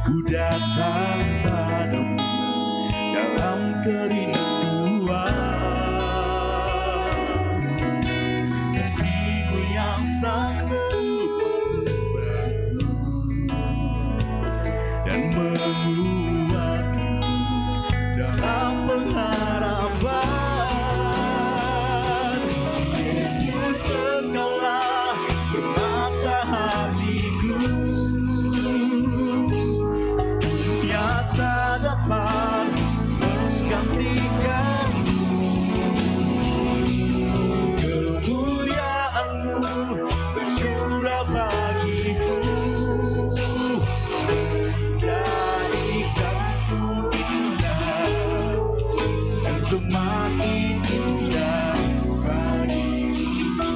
ku datang padamu dalam kerinduan. Kasih-Mu yang sanggup mengubahku dan menguatkanku dalam pengharapan. Yesus, Engkaulah permata hatiku, yang tak dapat menggantikanmu. Kemuliaan-Mu tercurah bagiku, jadikanku indah dan semakin indah bagimu.